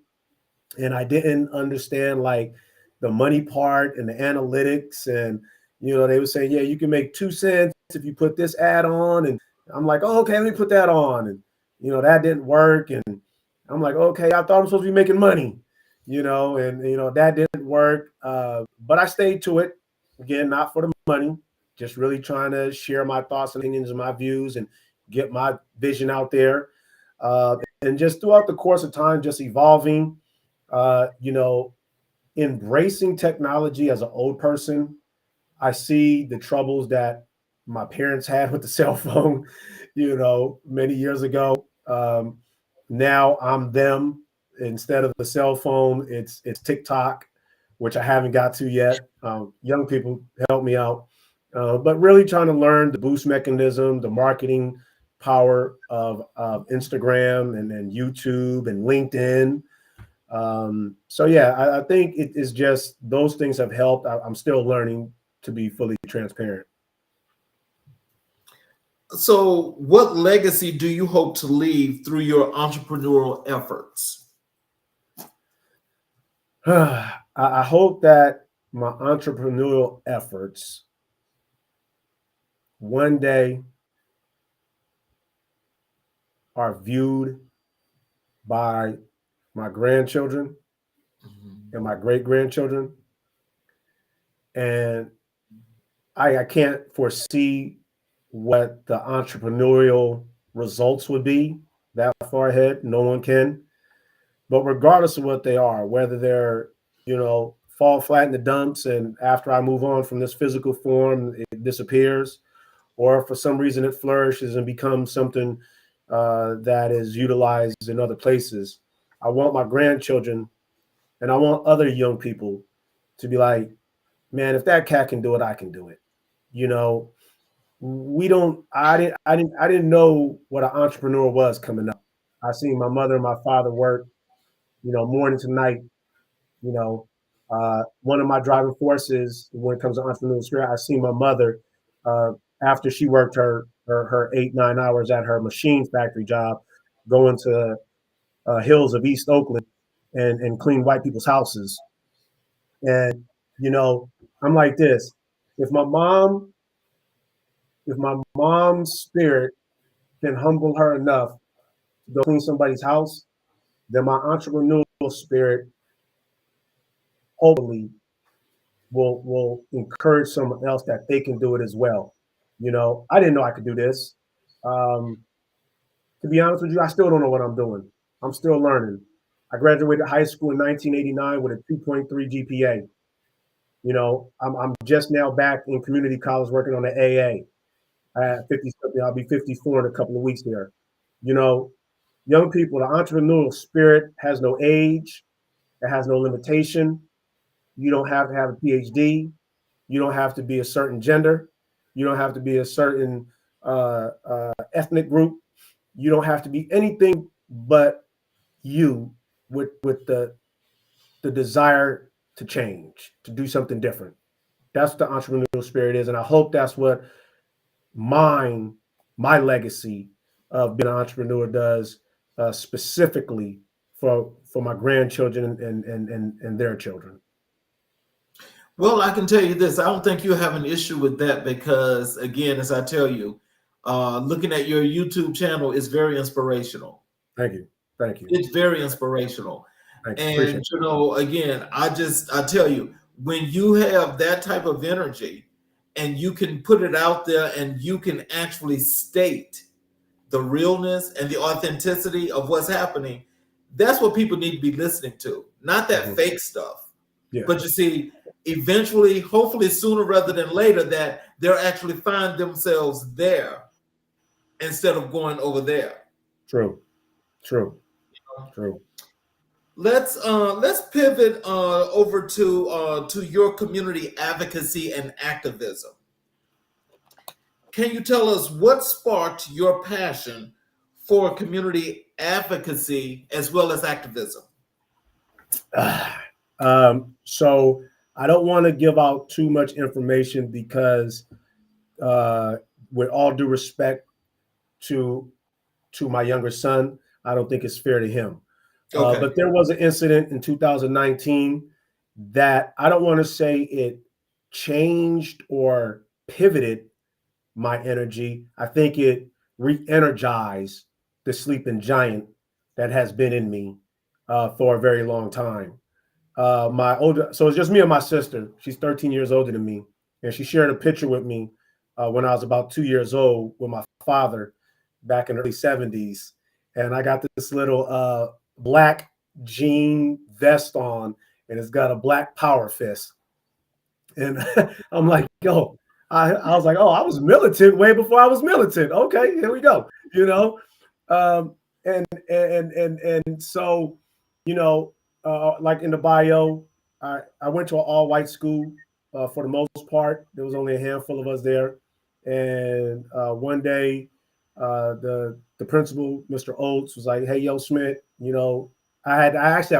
S3: And I didn't understand like the money part and the analytics. And, they were saying, yeah, you can make 2 cents if you put this ad on. And I'm like, oh, okay, let me put that on. And, that didn't work. And I'm like, okay, I thought I was supposed to be making money, and that didn't work. But I stayed to it. Again, not for the money, just really trying to share my thoughts and opinions and my views and get my vision out there. And just throughout the course of time, just evolving, embracing technology as an old person. I see the troubles that my parents had with the cell phone, many years ago. Now I'm them. Instead of the cell phone, it's TikTok, which I haven't got to yet. Young people help me out, but really trying to learn the boost mechanism, the marketing power of Instagram and then YouTube and LinkedIn. So yeah, I think it is just those things have helped. I'm still learning to be fully transparent.
S2: So, what legacy do you hope to leave through your entrepreneurial efforts?
S3: I hope that my entrepreneurial efforts one day are viewed by my grandchildren and my great-grandchildren. And I can't foresee what the entrepreneurial results would be that far ahead. No one can. But regardless of what they are, whether they're, fall flat in the dumps and after I move on from this physical form, it disappears, or for some reason it flourishes and becomes something that is utilized in other places. I want my grandchildren and I want other young people to be like, man, if that cat can do it, I can do it. I didn't know what an entrepreneur was coming up. I seen my mother and my father work, morning to night. One of my driving forces when it comes to entrepreneurial spirit, I seen my mother after she worked her 8-9 hours at her machine factory job, going to hills of East Oakland and clean white people's houses. And I'm like this: if my mom's spirit can humble her enough to go clean somebody's house, then my entrepreneurial spirit hopefully will encourage someone else that they can do it as well. I didn't know I could do this. To be honest with you, I still don't know what I'm doing. I'm still learning. I graduated high school in 1989 with a 2.3 GPA. I'm just now back in community college working on the AA. At 50 something, I'll be 54 in a couple of weeks here. Young people, the entrepreneurial spirit has no age, it has no limitation. You don't have to have a PhD. You don't have to be a certain gender. You don't have to be a certain ethnic group. You don't have to be anything but you with the desire to change, to do something different. That's what the entrepreneurial spirit is. And I hope that's what my legacy of being an entrepreneur does, specifically for my grandchildren and their children.
S2: Well, I can tell you this. I don't think you have an issue with that because, again, as I tell you, looking at your YouTube channel is very inspirational.
S3: Thank you.
S2: It's very inspirational.
S3: Appreciate
S2: And, again, I tell you, when you have that type of energy and you can put it out there and you can actually state the realness and the authenticity of what's happening, that's what people need to be listening to, not that fake stuff.
S3: Yeah.
S2: But you see, eventually, hopefully sooner rather than later, that they'll actually find themselves there instead of going over there.
S3: True.
S2: Let's pivot over to your community advocacy and activism. can you tell us what sparked your passion for community advocacy as well as activism?
S3: So I don't want to give out too much information because, with all due respect to my younger son, I don't think it's fair to him.
S2: Okay.
S3: But there was an incident in 2019 that I don't want to say it changed or pivoted my energy. I think it re-energized the sleeping giant that has been in me for a very long time. So it's just me and my sister. She's 13 years older than me, and she shared a picture with me when I was about 2 years old with my father back in the early 70s. And I got this little black jean vest on, and it's got a black power fist. And I'm like, yo, I was like, oh, I was militant way before I was militant. Okay, here we go. You know, and so, you know, like in the bio, I went to an all-white school for the most part. There was only a handful of us there, and one day, the principal, Mr. Oates, was like, "Hey, yo, Smith, you know, I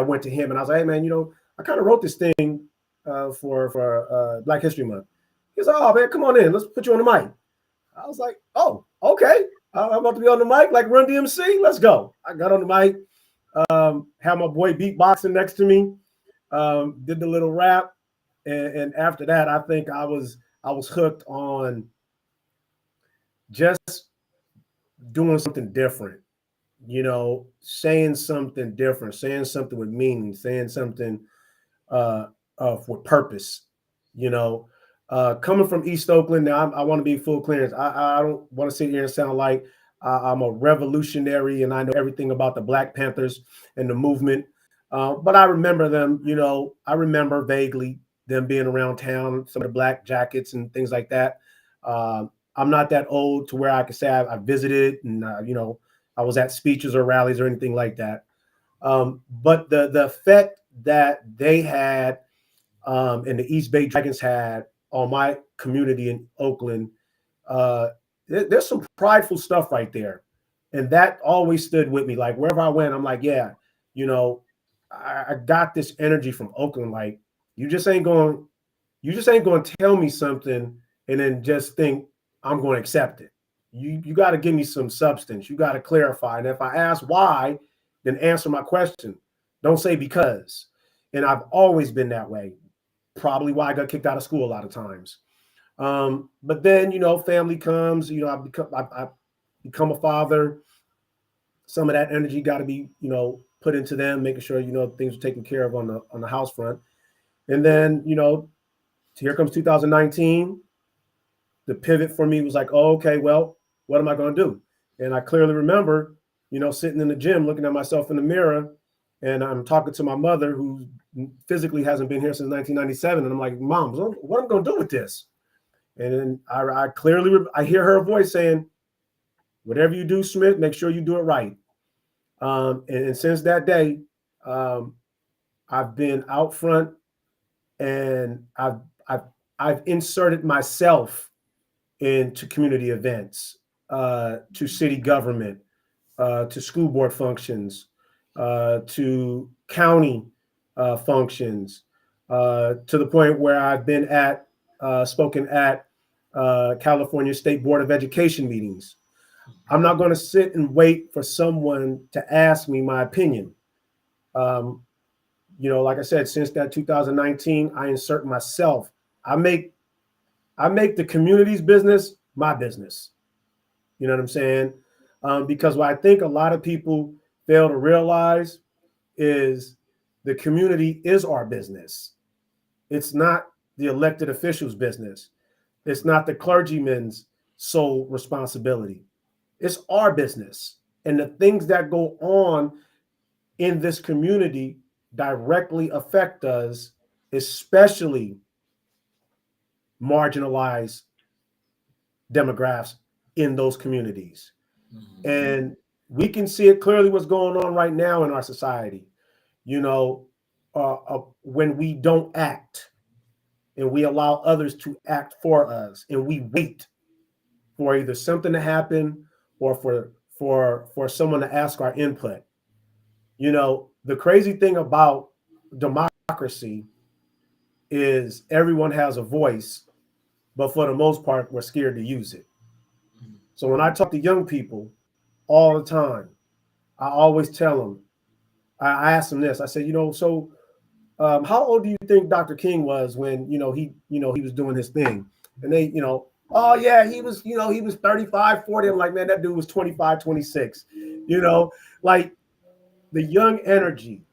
S3: went to him and I was like, hey, man, you know, I kind of wrote this thing for Black History Month." He's like, "Oh man, come on in. Let's put you on the mic." I was like, "Oh, okay. I'm about to be on the mic like Run DMC. Let's go." I got on the mic, had my boy beatboxing next to me, did the little rap, and after that, I think I was hooked on just doing something different. You know, saying something different, saying something with meaning, saying something with purpose. You know, coming from East Oakland, now I want to be full clearance. I don't want to sit here and sound like I'm a revolutionary and I know everything about the Black Panthers and the movement. But I remember them, you know, I remember vaguely them being around town, some of the black jackets and things like that. I'm not that old to where I could say I visited and, you know, I was at speeches or rallies or anything like that. But the effect that they had and the East Bay Dragons had on my community in Oakland, there's some prideful stuff right there. And that always stood with me. Like wherever I went, I'm like, yeah, you know, I got this energy from Oakland. Like you just ain't going to tell me something and then just think I'm going to accept it. You got to give me some substance. You got to clarify. And if I ask why, then answer my question. Don't say because. And I've always been that way. Probably why I got kicked out of school a lot of times. But then, you know, family comes, you know, I become a father. Some of that energy got to be, you know, put into them, making sure, you know, things are taken care of on the house front. And then, you know, here comes 2019. The pivot for me was like, oh, okay, well, what am I going to do? And I clearly remember, you know, sitting in the gym, looking at myself in the mirror, and I'm talking to my mother, who physically hasn't been here since 1997. And I'm like, Mom, what am I going to do with this? And then I clearly, I hear her voice saying, whatever you do, Smith, make sure you do it right. And since that day, I've been out front, and I've inserted myself into community events, to city government, to school board functions, to county functions, to the point where I've been spoken at California State Board of Education meetings. I'm not going to sit and wait for someone to ask me my opinion. You know, like I said, since that 2019, I insert myself. I make the community's business my business. You know what I'm saying? Because what I think a lot of people fail to realize is the community is our business. It's not the elected officials' business. It's not the clergyman's sole responsibility. It's our business. And the things that go on in this community directly affect us, especially marginalized demographics in those communities. Mm-hmm. And we can see it clearly what's going on right now in our society. You know, when we don't act and we allow others to act for us and we wait for either something to happen or for someone to ask our input. You know, the crazy thing about democracy is everyone has a voice, but for the most part, we're scared to use it. So when I talk to young people all the time, I always tell them, I ask them this. I say, so how old do you think Dr. King was when, he was doing his thing? And they, oh yeah, he was 35, 40. I'm like, man, that dude was 25, 26, like the young energy.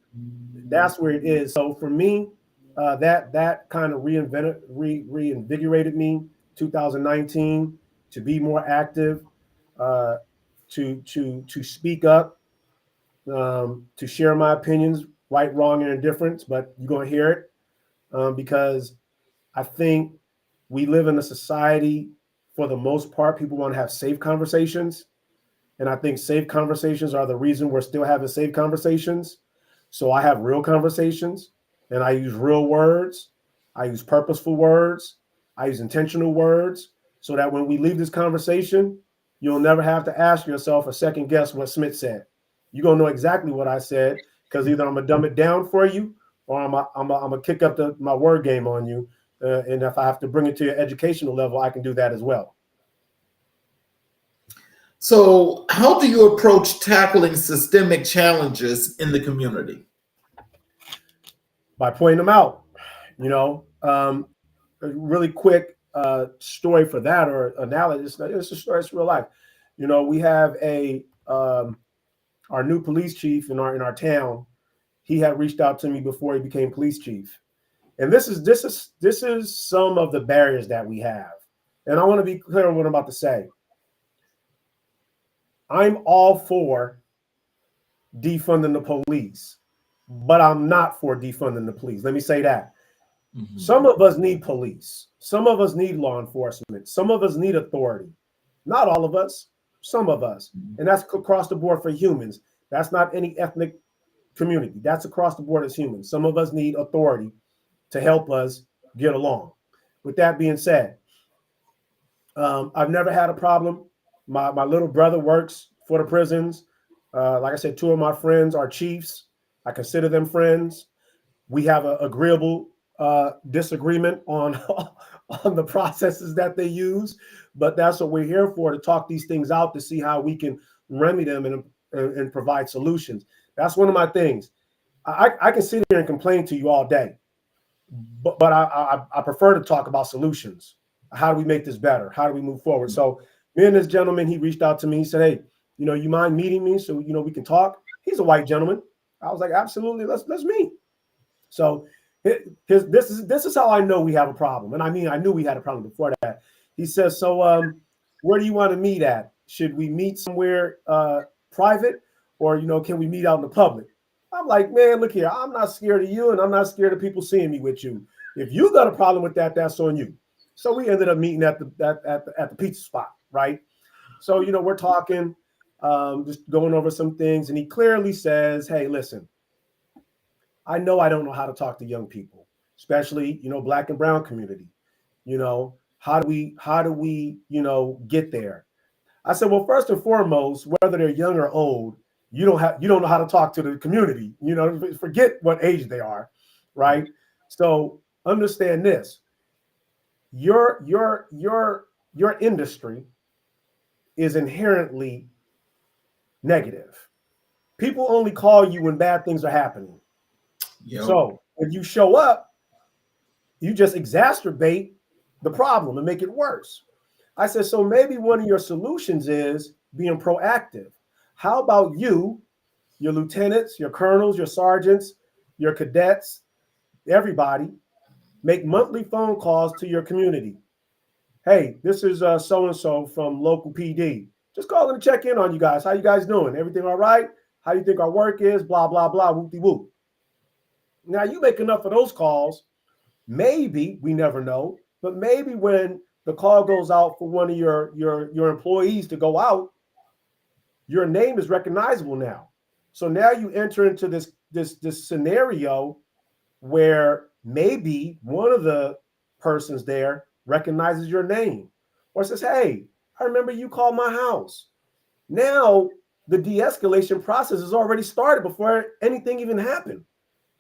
S3: That's where it is. So for me, that kind of reinvigorated me 2019 to be more active, to speak up, to share my opinions, right, wrong, and indifference. But you're gonna hear it, because I think we live in a society, for the most part, people want to have safe conversations. And I think safe conversations are the reason we're still having safe conversations. So I have real conversations, and I use real words. I use purposeful words. I use intentional words, so that when we leave this conversation, you'll never have to ask yourself or second guess what Smith said. You're going to know exactly what I said, because either I'm going to dumb it down for you, or I'm going to kick up my word game on you. And if I have to bring it to your educational level, I can do that as well.
S2: So how do you approach tackling systemic challenges in the community?
S3: By pointing them out. A really quick story for that, or analogy. It's a story. It's real life. We have our new police chief in our town. He had reached out to me before he became police chief, and this is some of the barriers that we have. And I want to be clear on what I'm about to say. I'm all for defunding the police, but I'm not for defunding the police. Let me say that. Mm-hmm. Some of us need police. Some of us need law enforcement. Some of us need authority. Not all of us, some of us. Mm-hmm. And that's across the board for humans. That's not any ethnic community. That's across the board as humans. Some of us need authority to help us get along. With that being said, I've never had a problem. My little brother works for the prisons. Like I said, two of my friends are chiefs. I consider them friends. We have an agreeable disagreement on the processes that they use, but that's what we're here for, to talk these things out, to see how we can remedy them and provide solutions. That's one of my things. I can sit here and complain to you all day, but I prefer to talk about solutions. How do we make this better? How do we move forward? So me and this gentleman, he reached out to me. He said, hey, you mind meeting me so we can talk? He's a white gentleman. I was like, absolutely, let's meet. So this is how I know we have a problem. And I mean, I knew we had a problem before that. He says, so where do you want to meet at? Should we meet somewhere private, or can we meet out in the public? I'm like, man, look here, I'm not scared of you, and I'm not scared of people seeing me with you. If you got a problem with that, that's on you. So we ended up meeting at the pizza spot, right? So we're talking, just going over some things, and he clearly says, hey, listen, I know I don't know how to talk to young people, especially Black and brown community. How do we get there? I said, well, first and foremost, whether they're young or old, you don't know how to talk to the community. Forget what age they are, right? So understand this: your industry is inherently negative. People only call you when bad things are happening. Yep. So when you show up, you just exacerbate the problem and make it worse. I said, so maybe one of your solutions is being proactive. How about you, your lieutenants, your colonels, your sergeants, your cadets, everybody, make monthly phone calls to your community. Hey, this is so-and-so from local PD. Just calling to check in on you guys. How you guys doing? Everything all right? How do you think our work is? Blah, blah, blah, whoop-de-whoop. Now, you make enough of those calls, maybe, we never know, but maybe when the call goes out for one of your employees to go out, your name is recognizable now. So now you enter into this scenario where maybe one of the persons there recognizes your name, or says, hey, I remember you called my house. Now the de-escalation process has already started before anything even happened.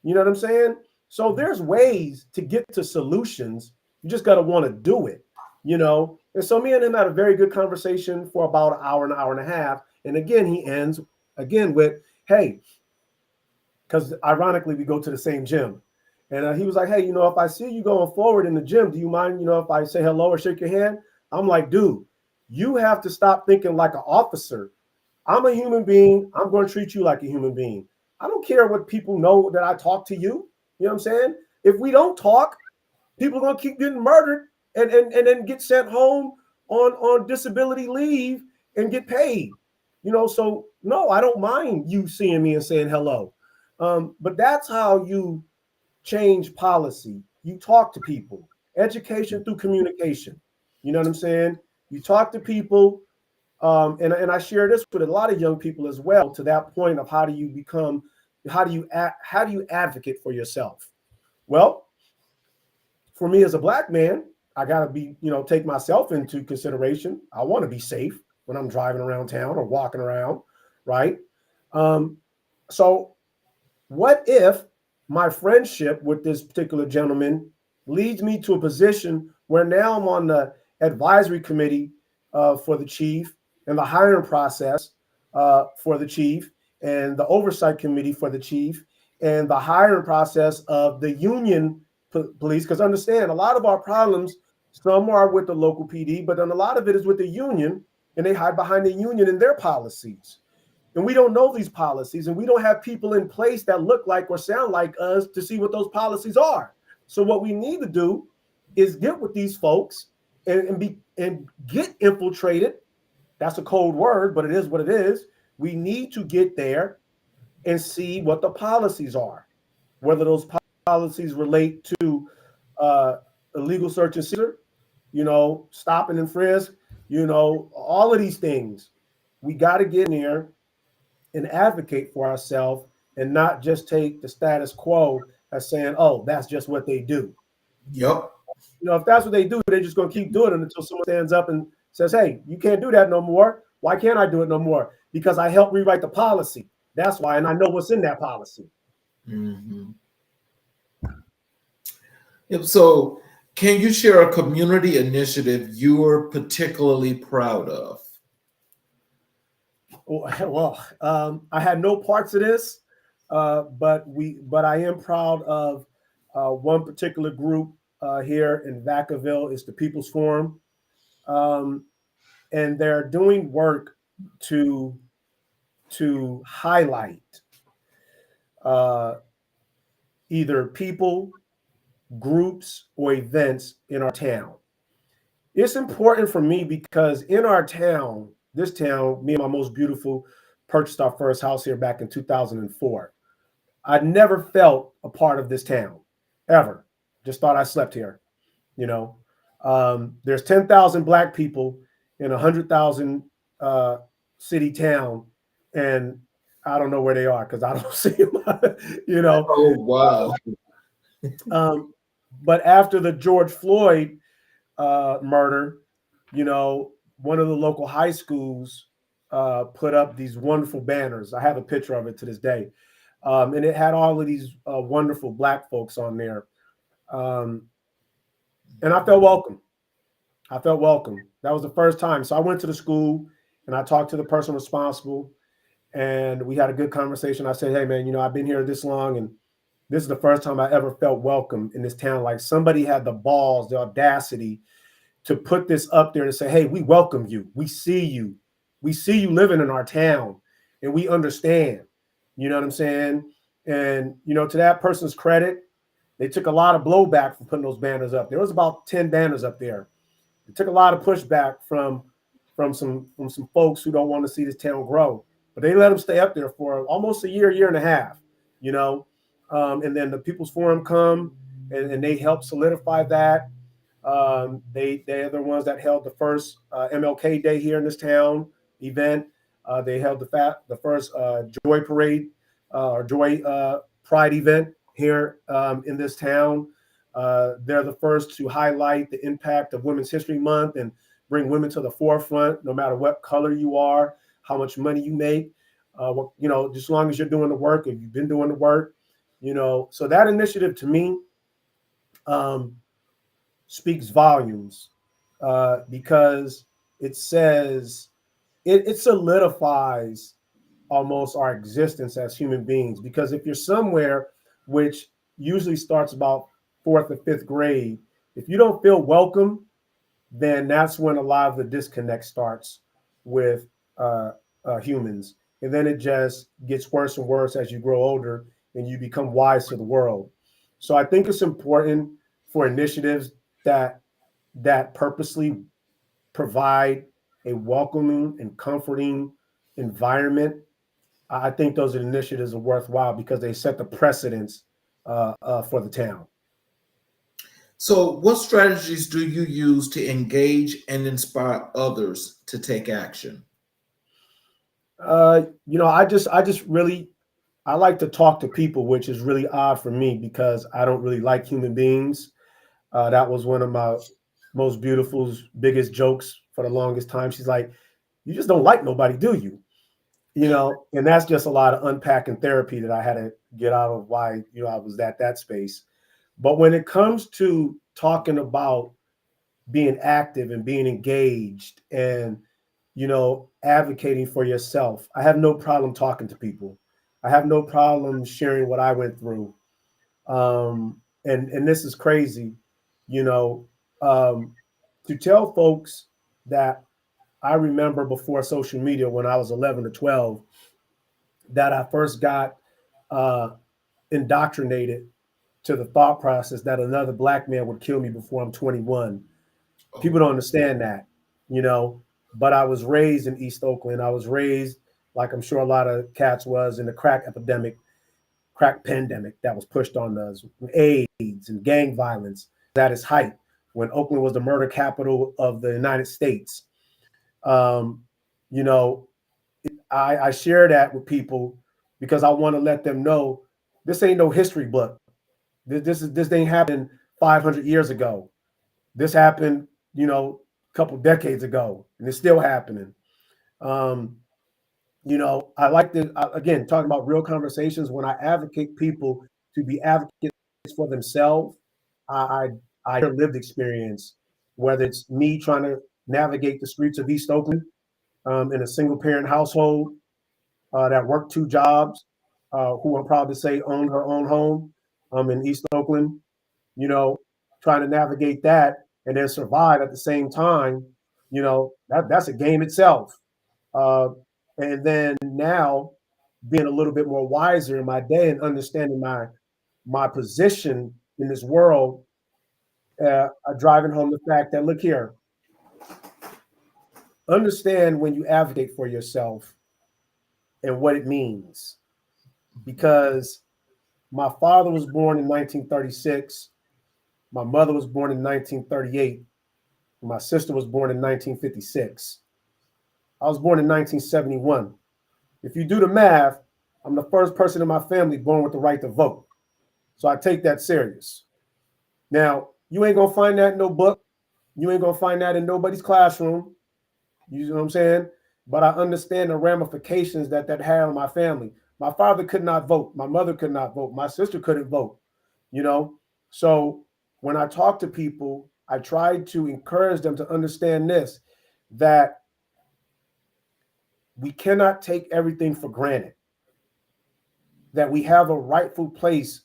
S3: You know what I'm saying? So there's ways to get to solutions. You just got to want to do it, you know? And so me and him had a very good conversation for about an hour and a half. And again, he ends again with, hey, because ironically, we go to the same gym. And he was like, hey, you know, if I see you going forward in the gym, do you mind, you know, if I say hello or shake your hand? I'm like, dude, you have to stop thinking like an officer. I'm a human being. I'm going to treat you like a human being. I don't care what people know that I talk to you. You know what I'm saying? If we don't talk, people are going to keep getting murdered and then get sent home on disability leave and get paid. You know, so no, I don't mind you seeing me and saying hello. But that's how you change policy. You talk to people. Education through communication. You know what I'm saying? You talk to people. And I share this with a lot of young people as well, to that point of how do you advocate for yourself? Well, for me as a Black man, I gotta take myself into consideration. I want to be safe when I'm driving around town or walking around, right? So what if my friendship with this particular gentleman leads me to a position where now I'm on the advisory committee for the chief, and the hiring process for the chief, and the oversight committee for the chief, and the hiring process of the union police? Because understand, a lot of our problems, some are with the local PD, but then a lot of it is with the union, and they hide behind the union and their policies. And we don't know these policies, and we don't have people in place that look like or sound like us to see what those policies are. So what we need to do is get with these folks and get infiltrated. That's a cold word, but it is what it is. We need to get there and see what the policies are, whether those policies relate to illegal search and seizure, stopping and frisk, all of these things. We got to get in there and advocate for ourselves and not just take the status quo as saying, oh, that's just what they do.
S2: Yep.
S3: If that's what they do, they're just going to keep doing it until someone stands up and says, hey, you can't do that no more. Why can't I do it no more? Because I helped rewrite the policy. That's why. And I know what's in that policy.
S2: Mm-hmm. Yep. So can you share a community initiative you're particularly proud of?
S3: Well, I had no parts of this, but I am proud of one particular group here in Vacaville. It's the People's Forum. And they're doing work to highlight either people, groups, or events in our town. It's important for me because in our town, this town, me and my most beautiful purchased our first house here back in 2004. I never felt a part of this town, ever. Just thought I slept here, There's 10,000 Black people in 100,000 city town, and I don't know where they are because I don't see them,
S2: Oh, wow.
S3: But after the George Floyd murder, one of the local high schools put up these wonderful banners. I have a picture of it to this day. And it had all of these wonderful Black folks on there. And I felt welcome. That was the first time. So I went to the school and I talked to the person responsible, and we had a good conversation. I said, hey, man, I've been here this long, and this is the first time I ever felt welcome in this town. Like somebody had the balls, the audacity to put this up there to say, hey, we welcome you. We see you. We see you living in our town, and we understand. You know what I'm saying? And, to that person's credit, they took a lot of blowback for putting those banners up. There was about 10 banners up there. It took a lot of pushback from some folks who don't want to see this town grow. But they let them stay up there for almost a year and a half, and then the People's Forum come and they help solidify that. They're the ones that held the first MLK Day here in this town event. They held the first Joy Parade or Joy Pride event here in this town. They're the first to highlight the impact of Women's History Month and bring women to the forefront, no matter what color you are, how much money you make, just as long as you're doing the work, if you've been doing the work, so that initiative to me speaks volumes because it says, it solidifies almost our existence as human beings. Because if you're somewhere, which usually starts about 4th or 5th grade, if you don't feel welcome, then that's when a lot of the disconnect starts with humans. And then it just gets worse and worse as you grow older and you become wise to the world. So I think it's important for initiatives that purposely provide a welcoming and comforting environment. I think those initiatives are worthwhile because they set the precedence for the town.
S2: So, what strategies do you use to engage and inspire others to take action?
S3: I like to talk to people, which is really odd for me because I don't really like human beings. That was one of my most beautiful, biggest jokes for the longest time. She's like, "You just don't like nobody, do you?" And that's just a lot of unpacking therapy that I had to get out of why, I was at that space. But when it comes to talking about being active and being engaged and, advocating for yourself, I have no problem talking to people. I have no problem sharing what I went through. And this is crazy, to tell folks that I remember before social media when I was 11 or 12, that I first got indoctrinated to the thought process that another Black man would kill me before I'm 21. People don't understand that, but I was raised in East Oakland. I was raised, like I'm sure a lot of cats was, in the crack pandemic that was pushed on us, AIDS and gang violence at its height, when Oakland was the murder capital of the United States. I share that with people because I want to let them know this ain't no history book. This ain't happened 500 years ago. This happened, a couple decades ago, and it's still happening. I like to, again, talking about real conversations. When I advocate people to be advocates for themselves, I hear lived experience, whether it's me trying to navigate the streets of East Oakland in a single parent household that worked 2 jobs, who I'm proud to say owned her own home in East Oakland, trying to navigate that and then survive at the same time, that's a game itself. And then now being a little bit more wiser in my day and understanding my position in this world, driving home the fact that, look here, understand when you advocate for yourself and what it means. Because my father was born in 1936. My mother was born in 1938. My sister was born in 1956. I was born in 1971. If you do the math, I'm the first person in my family born with the right to vote. So I take that serious. Now, you ain't going to find that in no book. You ain't going to find that in nobody's classroom. You know what I'm saying? But I understand the ramifications that had on my family. My father could not vote. My mother could not vote. My sister couldn't vote, So when I talk to people, I try to encourage them to understand this, that we cannot take everything for granted, that we have a rightful place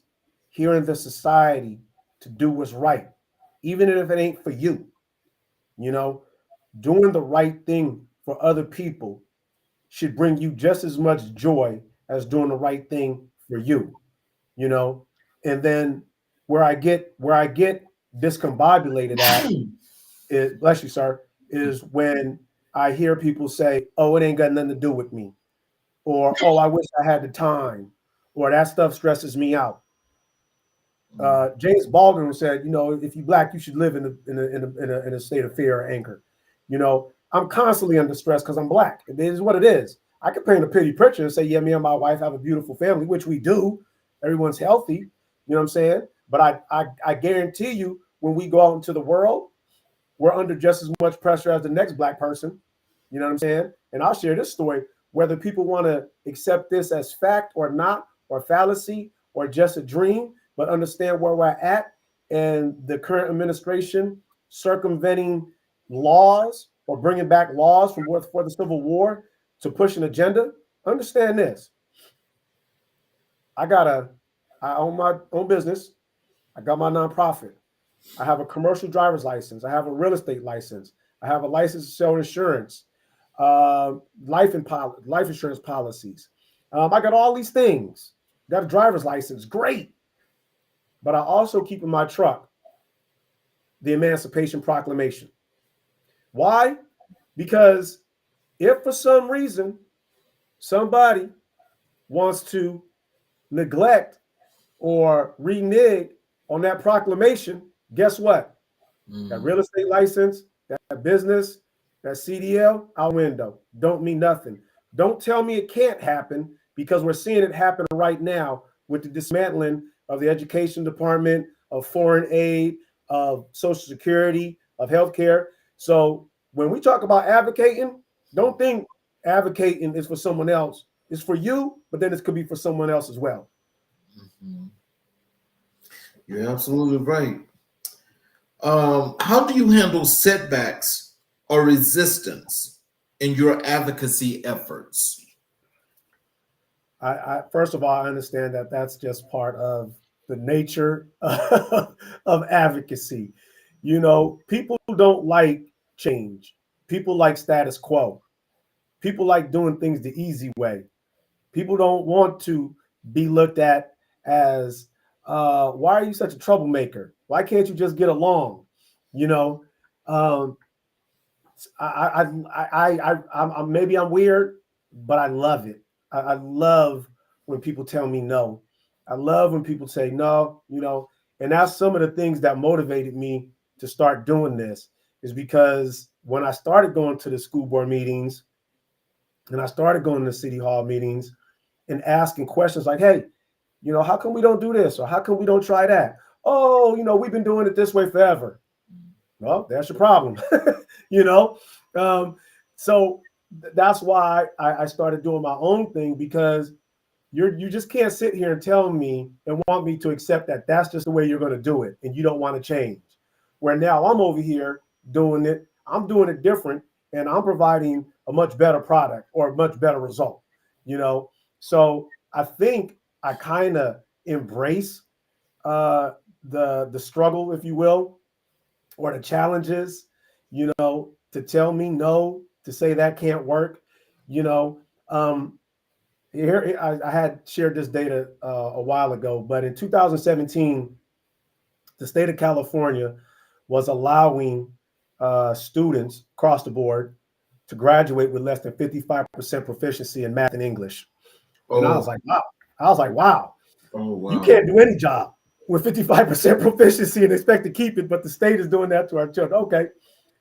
S3: here in the society to do what's right, even if it ain't for you. Doing the right thing for other people should bring you just as much joy as doing the right thing for you, And then where I get discombobulated at is, bless you, sir, is when I hear people say, "Oh, it ain't got nothing to do with me," or "Oh, I wish I had the time," or "That stuff stresses me out." James Baldwin said, "If you're Black, you should live in a state of fear or anger." I'm constantly under stress because I'm Black. It is what it is. I could paint a pretty picture and say, "Yeah, me and my wife have a beautiful family," which we do. Everyone's healthy. You know what I'm saying? But I guarantee you, when we go out into the world, we're under just as much pressure as the next Black person. You know what I'm saying? And I'll share this story, whether people want to accept this as fact or not, or fallacy, or just a dream, but understand where we're at and the current administration circumventing laws or bringing back laws from before the Civil War to push an agenda. Understand this. I own my own business. I got my nonprofit. I have a commercial driver's license. I have a real estate license. I have a license to sell insurance, life insurance policies. I got all these things. Got a driver's license. Great. But I also keep in my truck the Emancipation Proclamation. Why? Because if for some reason somebody wants to neglect or renege on that proclamation, guess what? That real estate license, that business, that CDL, out window. Don't mean nothing. Don't tell me it can't happen, because we're seeing it happen right now with the dismantling of the education department, of foreign aid, of Social Security, of healthcare. So when we talk about advocating, don't think advocating is for someone else. It's for you, but then it could be for someone else as well.
S2: Mm-hmm. You're absolutely right. How do you handle setbacks or resistance in your advocacy efforts?
S3: I first of all, I understand that that's just part of the nature of advocacy. You know, people don't like change. People like status quo. People like doing things the easy way. People don't want to be looked at as, why are you such a troublemaker? Why can't you just get along? You know, I'm maybe I'm weird, but I love it. I love when people tell me no. I love when people say no, you know, and that's some of the things that motivated me to start doing this, is because when I started going to the school board meetings and I started going to city hall meetings and asking questions like, hey, you know, how come we don't do this? Or how come we don't try that? Oh, you know, we've been doing it this way forever. Well, that's your problem. You know, so that's why I started doing my own thing, because you just can't sit here and tell me and want me to accept that that's just the way you're going to do it and you don't want to change. Where now I'm over here doing it, I'm doing it different, and I'm providing a much better product or a much better result, you know. So I think I kind of embrace the struggle, if you will, or the challenges, you know, to tell me no, to say that can't work, you know. Here I had shared this data a while ago, but in 2017, the state of California was allowing students across the board to graduate with less than 55% proficiency in math and English. And I was like, wow.
S2: Oh, wow.
S3: You can't do any job with 55% proficiency and expect to keep it, but the state is doing that to our children. Okay.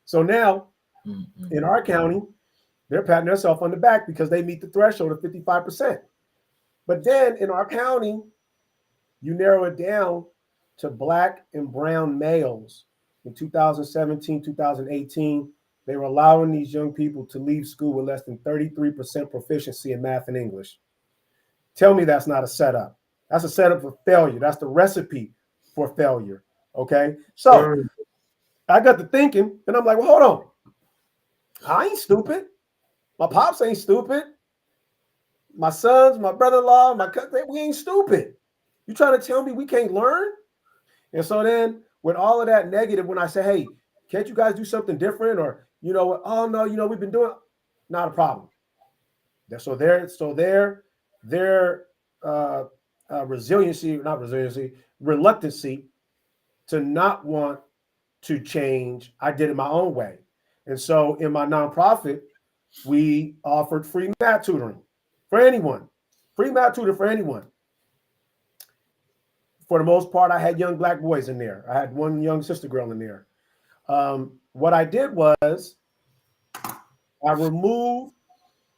S3: So now in our county, they're patting themselves on the back because they meet the threshold of 55%. But then in our county, you narrow it down to Black and brown males. In 2017, 2018, they were allowing these young people to leave school with less than 33% proficiency in math and English. Tell me that's not a setup. That's a setup for failure. That's the recipe for failure. Okay. So I got to thinking, and I'm like, well, hold on. I ain't stupid. My pops ain't stupid. My sons, my brother-in-law, my cousin, we ain't stupid. You trying to tell me we can't learn? And so then with all of that negative, when I say, hey, can't you guys do something different? Or, you know, oh no, you know, we've been doing, not a problem. So their reluctancy to not want to change, I did it my own way. And so in my nonprofit, we offered free math tutoring for anyone, free math tutor for anyone. For the most part, I had young Black boys in there. I had one young sister girl in there. What I did was I removed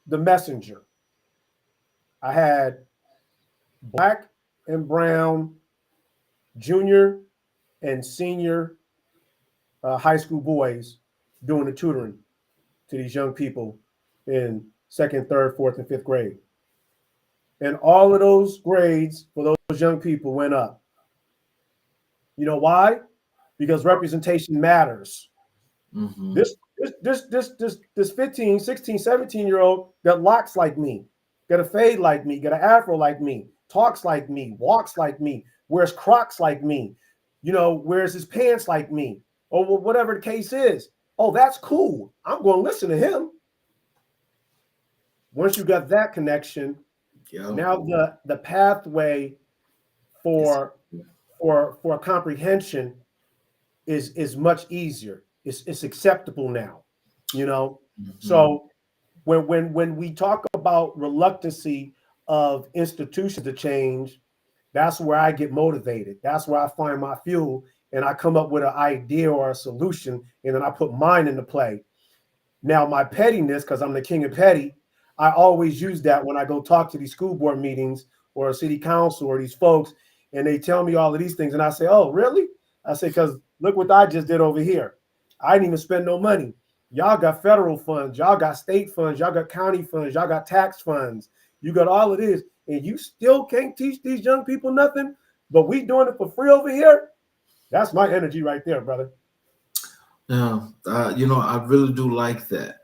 S3: the messenger. I had Black and brown junior and senior high school boys doing the tutoring to these young people in second, third, fourth, and fifth grade. And all of those grades for those young people went up. You know why? Because representation matters.
S2: Mm-hmm.
S3: This 15, 16, 17-year-old got locks like me, got a fade like me, got an afro like me, talks like me, walks like me, wears Crocs like me, wears his pants like me, or whatever the case is. Oh, that's cool. I'm going to listen to him. Once you got that connection, now the pathway for comprehension is much easier. It's acceptable now,
S2: Mm-hmm.
S3: So when we talk about reluctancy of institutions to change, that's where I get motivated. That's where I find my fuel, and I come up with an idea or a solution, and then I put mine into play. Now, my pettiness, because I'm the king of petty, I always use that when I go talk to these school board meetings or a city council or these folks, and they tell me all of these things, and I say, "Oh, really?" I say, "Because look what I just did over here. I didn't even spend no money. Y'all got federal funds, y'all got state funds, y'all got county funds, y'all got tax funds. You got all of this, and you still can't teach these young people nothing, but we doing it for free over here." That's my energy right there, brother.
S2: Yeah, I really do like that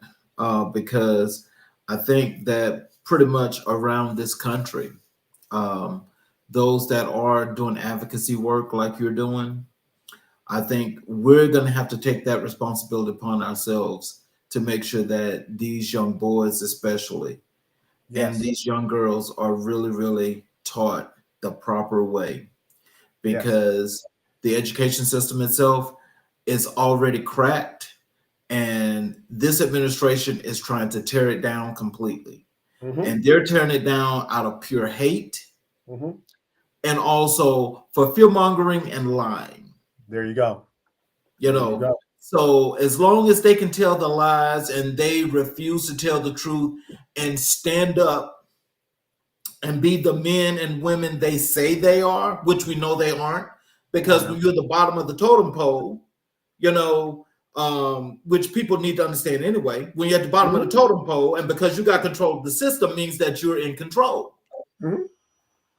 S2: because I think that pretty much around this country, those that are doing advocacy work like you're doing, I think we're going to have to take that responsibility upon ourselves to make sure that these young boys, especially, and these young girls are really, really taught the proper way, because the education system itself is already cracked, and this administration is trying to tear it down completely.
S3: Mm-hmm.
S2: And they're tearing it down out of pure hate,
S3: Mm-hmm.
S2: and also for fear mongering and lying.
S3: There you go.
S2: So as long as they can tell the lies and they refuse to tell the truth and stand up and be the men and women they say they are, which we know they aren't, because when you're at the bottom of the totem pole, which people need to understand anyway, when you're at the bottom of the totem pole, and because you got control of the system means that you're in control.
S3: Mm-hmm.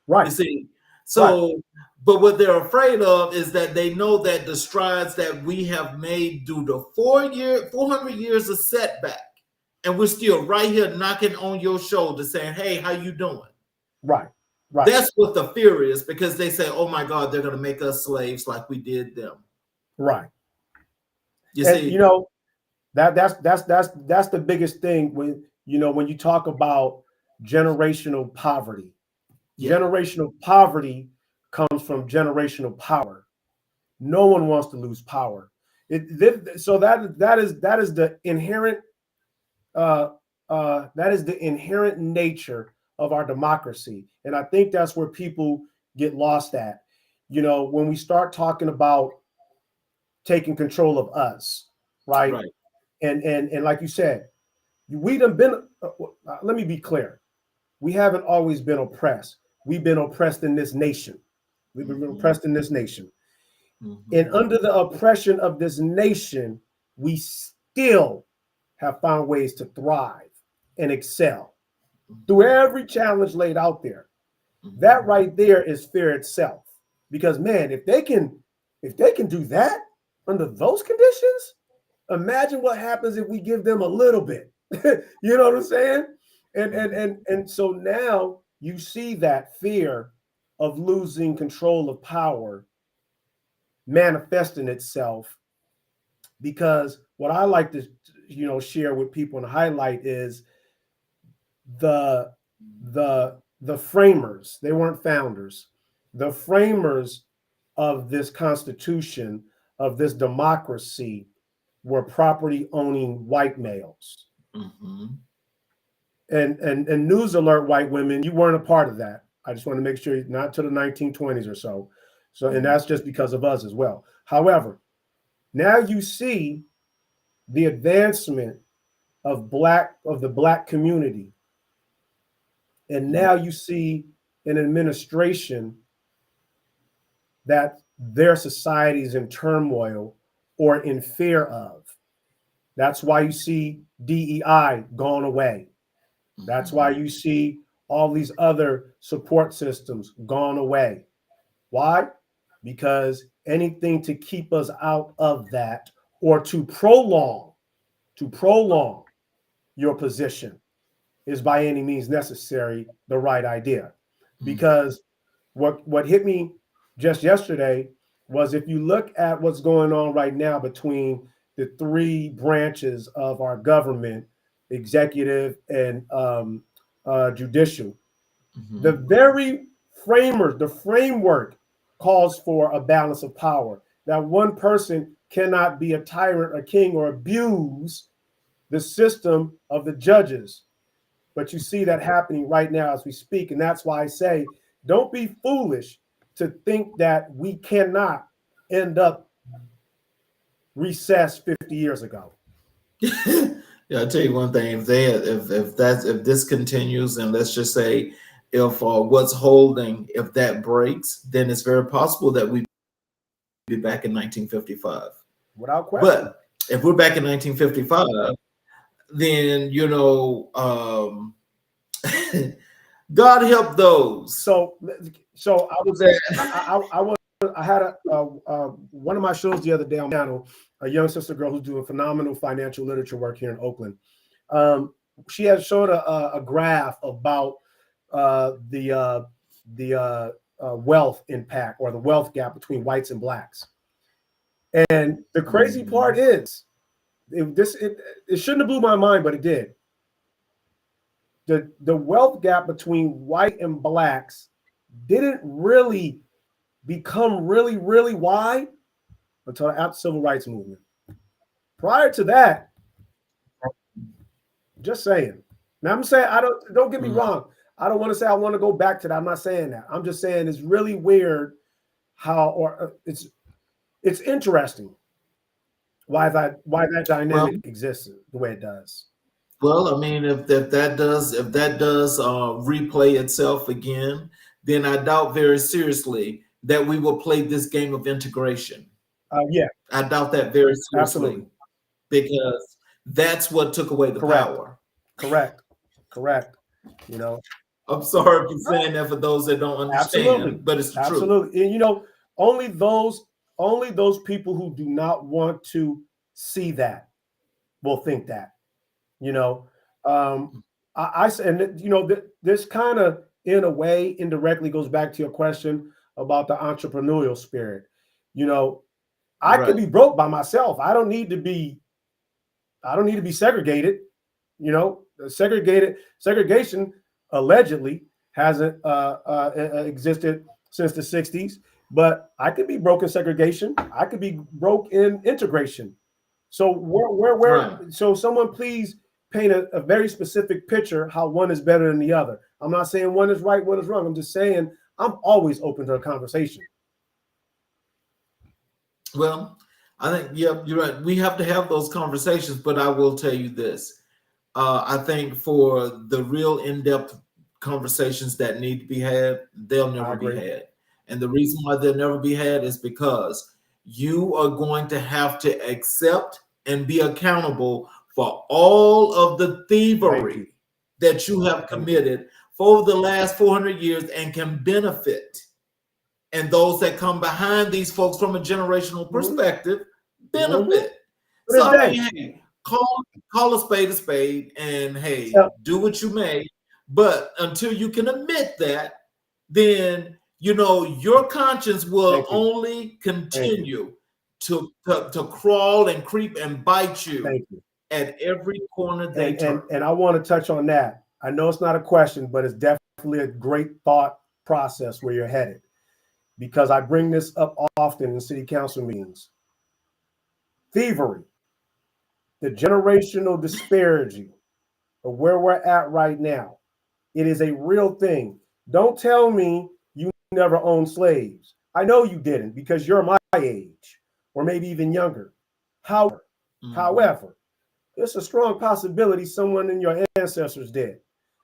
S3: Right.
S2: You see? So, but what they're afraid of is that they know that the strides that we have made due to 400 years of setback, and we're still right here knocking on your shoulder saying, "Hey, how you doing?"
S3: Right.
S2: That's what the fear is, because they say, "Oh my God, they're going to make us slaves like we did them."
S3: Right.
S2: You see,
S3: that's the biggest thing when you talk about generational poverty. Generational poverty comes from generational power. No one wants to lose power. So that is the inherent nature of our democracy, and I think that's where people get lost at. When we start talking about taking control of us, right? And like you said, we done been. Let me be clear. We haven't always been oppressed. We've been oppressed in this nation. We've been oppressed in this nation. Mm-hmm. And under the oppression of this nation, we still have found ways to thrive and excel through every challenge laid out there. Mm-hmm. That right there is fear itself. Because man, if they can do that under those conditions, imagine what happens if we give them a little bit. You know what I'm saying? And so now you see that fear of losing control of power manifesting itself, because what I like to share with people and highlight is the framers. They weren't founders. The framers of this Constitution, of this democracy, were property owning white males. Mm-hmm. And news alert, white women, you weren't a part of that. I just want to make sure, not to the 1920s or so. And that's just because of us as well. However, now you see the advancement of the black community. And now you see an administration that their society is in turmoil or in fear of. That's why you see DEI gone away. That's why you see all these other support systems gone away. Why? Because anything to keep us out of that or to prolong your position is by any means necessary the right idea. Because what hit me just yesterday was, if you look at what's going on right now between the three branches of our government, executive and judicial, the very the framework calls for a balance of power. That one person cannot be a tyrant, a king, or abuse the system of the judges. But you see that happening right now as we speak. And that's why I say, don't be foolish to think that we cannot end up recessed 50 years ago.
S2: Yeah, I'll tell you one thing. If this continues, and let's just say if what's holding, if that breaks, then it's very possible that we be back in 1955.
S3: Without question.
S2: But if we're back in 1955, then God help those.
S3: So I was I had one of my shows the other day on channel, a young sister girl who's doing phenomenal financial literature work here in Oakland. She had showed a graph about the wealth impact, or the wealth gap between whites and blacks. And the crazy part is, it shouldn't have blew my mind, but it did. The wealth gap between white and blacks didn't really become really wide until after the civil rights movement. Prior to that, just saying. Now I'm saying, don't get me wrong. I don't want to say I want to go back to that. I'm not saying that. I'm just saying it's really weird how, it's interesting why that dynamic exists the way it does.
S2: Well, I mean, if that does replay itself again, then I doubt very seriously that we will play this game of integration.
S3: Yeah,
S2: I doubt that very seriously.
S3: Absolutely.
S2: Because that's what took away the power.
S3: Correct.
S2: I'm sorry for saying that for those that don't understand, but it's the truth.
S3: Absolutely. And only those people who do not want to see that will think that. I said, this kind of, in a way, indirectly goes back to your question about the entrepreneurial spirit. I could be broke by myself. I don't need to be segregated. Segregation allegedly hasn't existed since the 60s, but I could be broke in segregation. I could be broke in integration. So so someone please paint a very specific picture how one is better than the other. I'm not saying one is right, one is wrong. I'm just saying I'm always open to a conversation.
S2: Well, I think, yeah, you're right. We have to have those conversations, but I will tell you this. I think for the real in-depth conversations that need to be had, they'll never be had. And the reason why they'll never be had is because you are going to have to accept and be accountable for all of the thievery that you have committed for the last 400 years and can benefit. And those that come behind these folks from a generational perspective benefit. So I mean, hey, call a spade, and hey, do what you may. But until you can admit that, then your conscience will only continue to crawl and creep and bite you at every corner they turn.
S3: And I want to touch on that. I know it's not a question, but it's definitely a great thought process where you're headed, because I bring this up often in city council meetings. Thievery, the generational disparity of where we're at right now, it is a real thing. Don't tell me you never owned slaves. I know you didn't, because you're my age, or maybe even younger. However, it's a strong possibility someone in your ancestors did.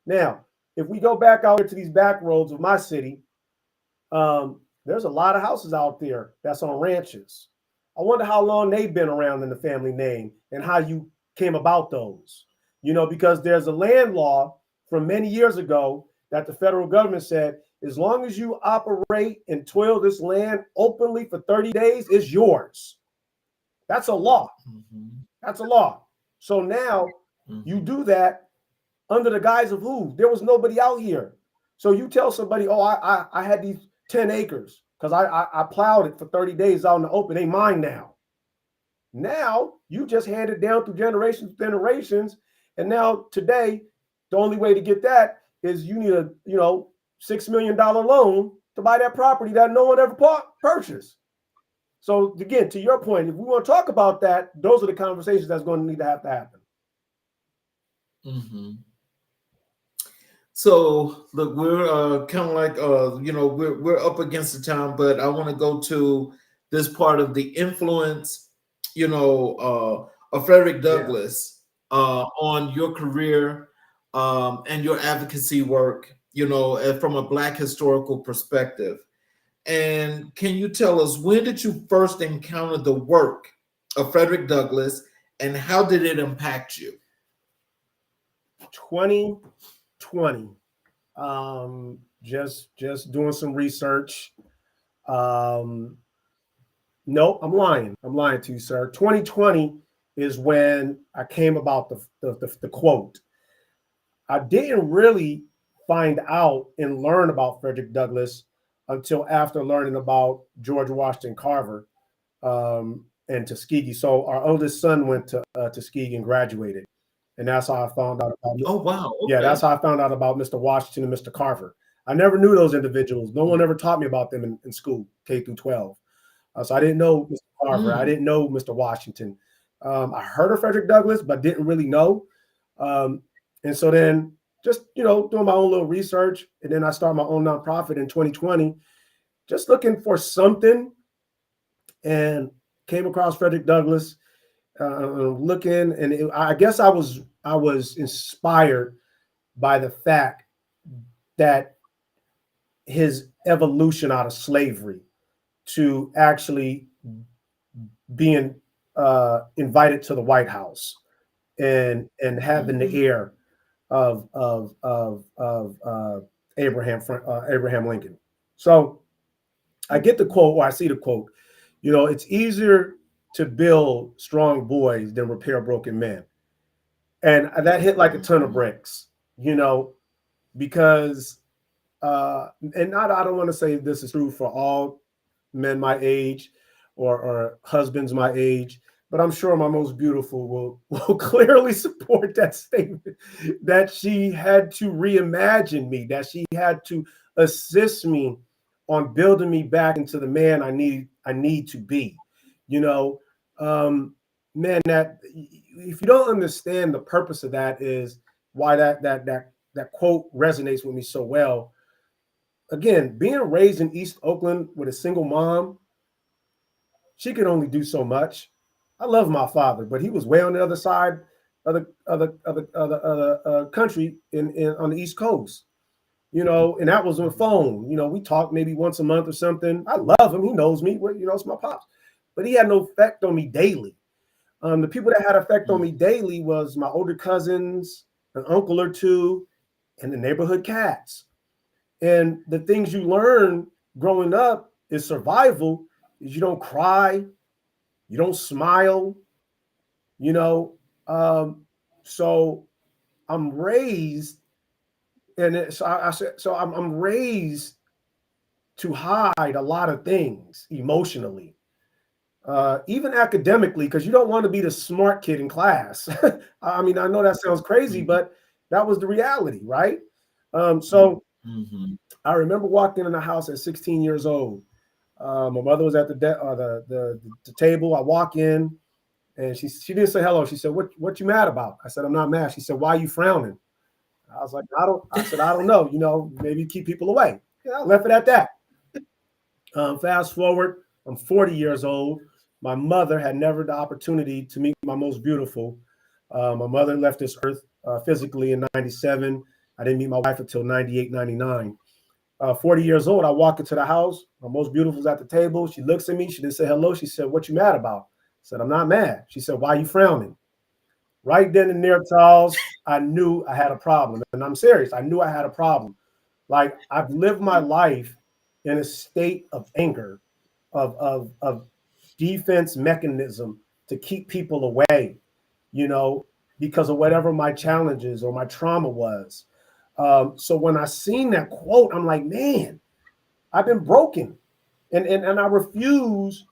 S3: Now, if we go back out to these back roads of my city, there's a lot of houses out there that's on ranches. I wonder how long they've been around in the family name and how you came about those. Because there's a land law from many years ago that the federal government said, as long as you operate and toil this land openly for 30 days, it's yours. That's a law. That's a law. So now you do that under the guise of who? There was nobody out here. So you tell somebody, oh, I had these 10 acres because I plowed it for 30 days out in the open. They mine now. Now you just hand it down through generations. And now today, the only way to get that is you need a $6 million loan to buy that property that no one ever purchased. So again, to your point, if we want to talk about that, those are the conversations that's going to need to happen.
S2: So look, we're kind of like we're up against the time, but I want to go to this part of the influence, of Frederick Douglass on your career and your advocacy work, from a Black historical perspective. And can you tell us, when did you first encounter the work of Frederick Douglass, and how did it impact you?
S3: 2020. Just doing some research. No, I'm lying. I'm lying to you, sir. 2020 is when I came about the quote. I didn't really find out and learn about Frederick Douglass until after learning about George Washington Carver and Tuskegee. So our oldest son went to Tuskegee and graduated. And that's how I found out about.
S2: Oh, wow. Okay.
S3: Yeah, that's how I found out about Mr. Washington and Mr. Carver. I never knew those individuals. No one ever taught me about them in school, K through 12. So I didn't know Mr. Carver. I didn't know Mr. Washington. I heard of Frederick Douglass, but didn't really know. And so then just, doing my own little research. And then I started my own nonprofit in 2020, just looking for something, and came across Frederick Douglass. Looking, and I guess I was inspired by the fact that his evolution out of slavery to actually being invited to the White House and having the air of Abraham Lincoln. So I get the quote, or I see the quote. It's easier to build strong boys than repair broken men. And that hit like a ton of bricks, because, and I don't want to say this is true for all men my age or husbands my age, but I'm sure my most beautiful will clearly support that statement, that she had to reimagine me, that she had to assist me on building me back into the man I need to be, man, that if you don't understand the purpose of that, is why that quote resonates with me so well. Again, being raised in East Oakland with a single mom, she could only do so much. I love my father, but he was way on the other side of the country on the East Coast, and that was on the phone. We talk maybe once a month or something. I love him. He knows me. It's my pops, but he had no effect on me daily. The people that had effect on me daily was my older cousins, an uncle or two, and the neighborhood cats. And the things you learn growing up is survival. Is you don't cry, you don't smile, So I'm raised, and I'm raised to hide a lot of things emotionally. Even academically, because you don't want to be the smart kid in class. I mean, I know that sounds crazy, but that was the reality, right? I remember walking in the house at 16 years old. My mother was at the table. I walk in, and she didn't say hello. She said, "What you mad about?" I said, "I'm not mad." She said, "Why are you frowning?" I was like, I said, "I don't know. Maybe keep people away." I left it at that. Fast forward, I'm 40 years old. My mother had never the opportunity to meet my most beautiful. My mother left this earth physically in 97. I didn't meet my wife until 98, 99. 40 years old, I walk into the house. My most beautiful's at the table. She looks at me. She didn't say hello. She said, "What you mad about?" I said, "I'm not mad." She said, "Why are you frowning?" Right then and there, Charles, I knew I had a problem. And I'm serious. I knew I had a problem. Like, I've lived my life in a state of anger, of defense mechanism to keep people away, you know, because of whatever my challenges or my trauma was. So when I seen that quote, I'm like, man, I've been broken. And I refuse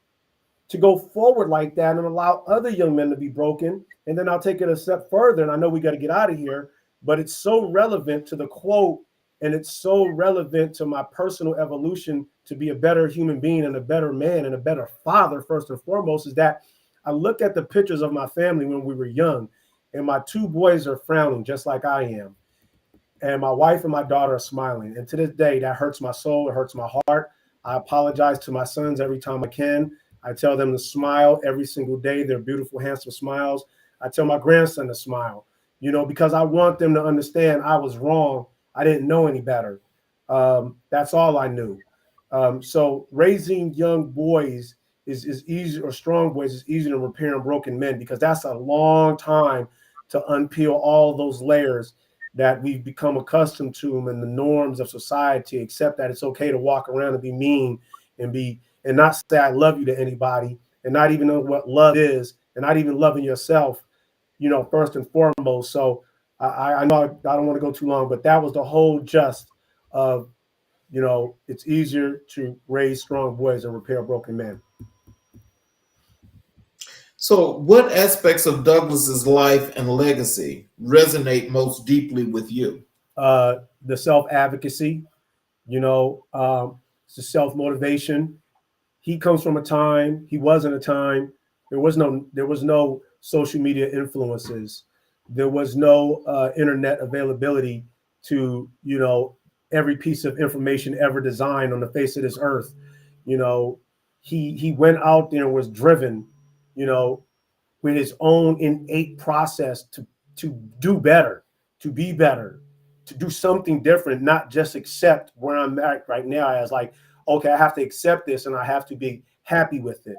S3: to go forward like that and allow other young men to be broken. And then I'll take it a step further. And I know we got to get out of here, but it's so relevant to the quote, and it's so relevant to my personal evolution to be a better human being and a better man and a better father, first and foremost, is that I look at the pictures of my family when we were young, and my two boys are frowning just like I am. And my wife and my daughter are smiling. And to this day, that hurts my soul. It hurts my heart. I apologize to my sons every time I can. I tell them to smile every single day. They're beautiful, handsome smiles. I tell my grandson to smile, you know, because I want them to understand I was wrong. I didn't know any better. That's all I knew. So raising young boys is easy, or strong boys is easier than repairing broken men, because that's a long time to unpeel all those layers that we've become accustomed to them and the norms of society, accept that it's okay to walk around and be mean and not say I love you to anybody, and not even know what love is, and not even loving yourself, you know, first and foremost. So I know I don't want to go too long, but that was the whole gist of, you know, it's easier to raise strong boys and repair broken men.
S2: So, what aspects of Douglas's life and legacy resonate most deeply with you?
S3: The self-advocacy, you know, it's the self-motivation. He comes from a time, he was in a time, there was no social media influences. There was no internet availability to, you know, every piece of information ever designed on the face of this earth. You know, he went out there and was driven, you know, with his own innate process to do better, to be better, to do something different, not just accept where I'm at right now as like, okay, I have to accept this and I have to be happy with it.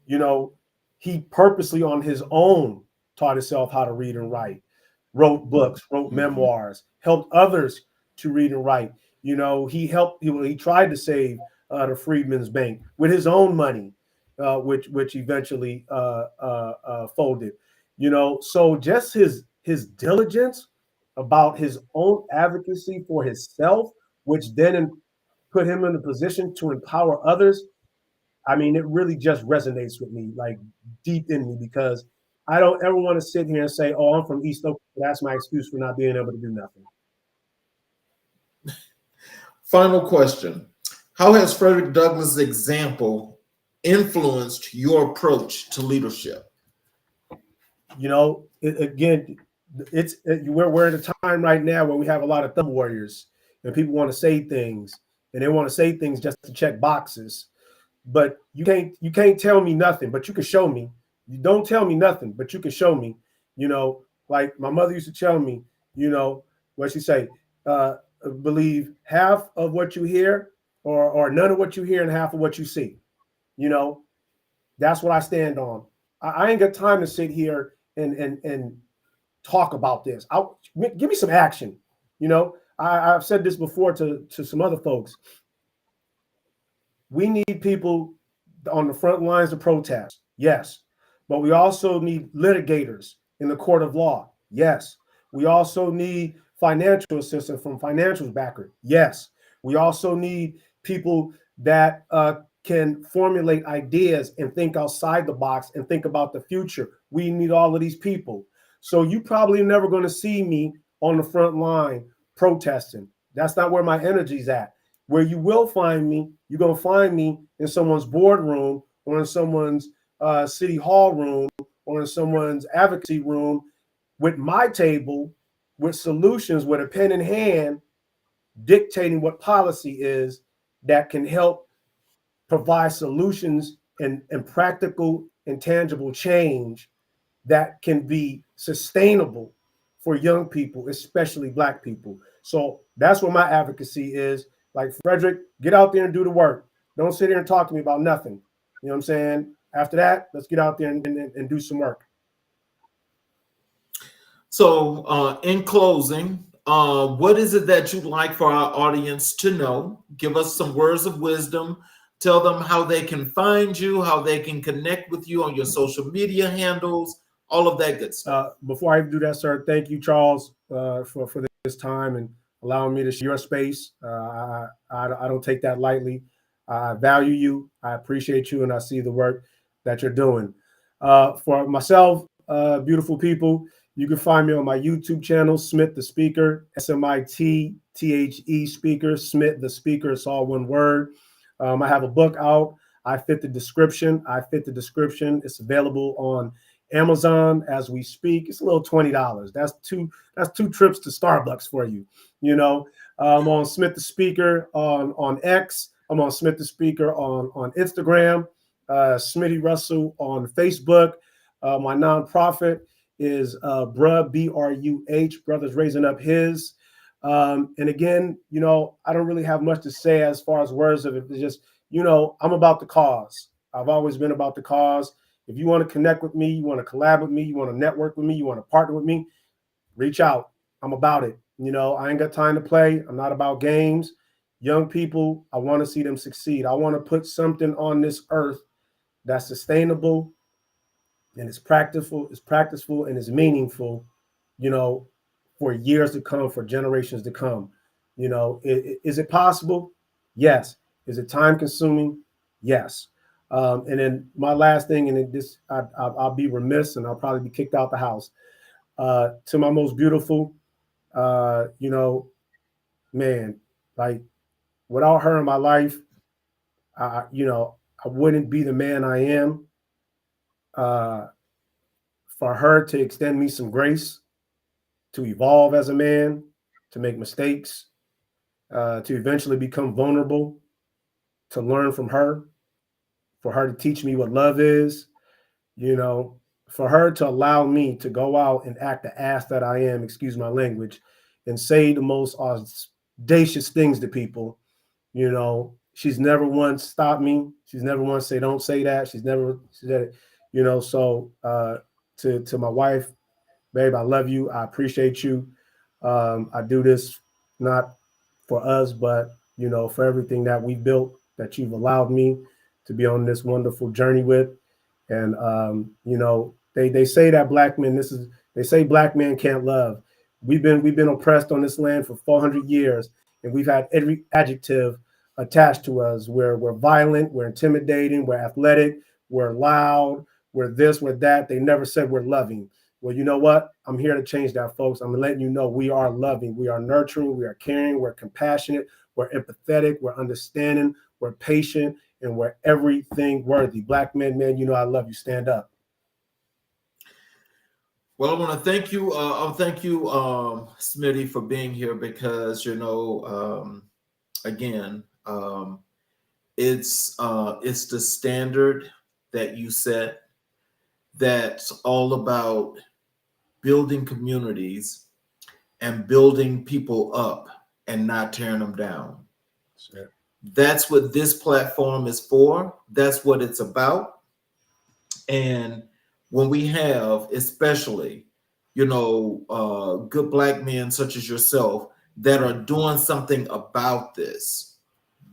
S3: You know, he purposely on his own taught himself how to read and write, wrote books, wrote memoirs, helped others to read and write. You know, he tried to save the Freedmen's Bank with his own money, which eventually folded. You know, so just his diligence about his own advocacy for himself, which then put him in a position to empower others. I mean, it really just resonates with me, like deep in me, because I don't ever want to sit here and say, "Oh, I'm from East Oakland. That's my excuse for not being able to do nothing."
S2: Final question. How has Frederick Douglass' example influenced your approach to leadership?
S3: You know, we're in a time right now where we have a lot of thumb warriors, and people want to say things, and they want to say things just to check boxes. But you can't tell me nothing, but you can show me. You don't tell me nothing, but you can show me. You know, like my mother used to tell me, you know, what she say, uh, believe half of what you hear, or none of what you hear and half of what you see. You know, that's what I stand on. I ain't got time to sit here and talk about this. Give me some action. You know, I've said this before to some other folks. We need people on the front lines of protest, yes, but we also need litigators in the court of law, yes. We also need financial assistance from financial backer, yes. We also need people that can formulate ideas and think outside the box and think about the future. We need all of these people. So you probably never going to see me on the front line protesting. That's not where my energy's at. Where you will find me, you're going to find me in someone's boardroom, or in someone's city hall room, or in someone's advocacy room with my table, with solutions, with a pen in hand, dictating what policy is that can help provide solutions and practical and tangible change that can be sustainable for young people, especially Black people. So that's where my advocacy is. Like, Frederick, get out there and do the work. Don't sit here and talk to me about nothing. You know what I'm saying? After that, let's get out there and do some work.
S2: So, in closing, what is it that you'd like for our audience to know? Give us some words of wisdom. Tell them how they can find you, how they can connect with you on your social media handles, all of that good stuff.
S3: Before I do that, sir, thank you, Charles, for this time and allowing me to share your space. I don't take that lightly. I value you. I appreciate you, and I see the work that you're doing. For myself, beautiful people, you can find me on my YouTube channel, Smith the Speaker, SMITTHE Speaker, Smith the Speaker. It's all one word. I have a book out. I fit the description. It's available on Amazon as we speak. It's a little $20. That's two trips to Starbucks for you. You know, I'm on Smith the Speaker on X. I'm on Smith the Speaker on Instagram. Smitty Russell on Facebook. My nonprofit is BRUH, BRUH, Brothers Raising Up His. And again, you know, I don't really have much to say as far as words of it. It's just, you know, I'm about the cause. I've always been about the cause. If you want to connect with me, you want to collab with me, you want to network with me, you want to partner with me, reach out. I'm about it. You know, I ain't got time to play. I'm not about games. Young people, I want to see them succeed. I want to put something on this earth that's sustainable and it's practical, and it's meaningful, you know, for years to come, for generations to come. You know, is it possible? Yes. Is it time consuming? Yes. And then my last thing, and I'll be remiss and I'll probably be kicked out the house. To my most beautiful, you know, man, like, without her in my life, you know, I wouldn't be the man I am. For her to extend me some grace, to evolve as a man, to make mistakes, to eventually become vulnerable, to learn from her, for her to teach me what love is, you know, for her to allow me to go out and act the ass that I am, excuse my language, and say the most audacious things to people. You know, she's never once stopped me. She's never once say, don't say that. She's never said it, you know. So to my wife, babe, I love you. I appreciate you. I do this not for us, but, you know, for everything that we built, that you've allowed me to be on this wonderful journey with. And, you know, they say that black men, they say black men can't love. We've been oppressed on this land for 400 years, and we've had every adjective attached to us. We're violent, we're intimidating, we're athletic, we're loud, we're this, we're that. They never said we're loving. Well, you know what? I'm here to change that, folks. I'm letting you know we are loving, we are nurturing, we are caring, we're compassionate, we're empathetic, we're understanding, we're patient, and we're everything worthy. Black men, man, you know I love you. Stand up.
S2: Well, I want to thank you. Smitty, for being here, because, you know, again, it's the standard that you set that's all about building communities and building people up and not tearing them down.
S3: Sure.
S2: That's what this platform is for. That's what it's about. And when we have, especially, you know, good black men such as yourself that are doing something about this,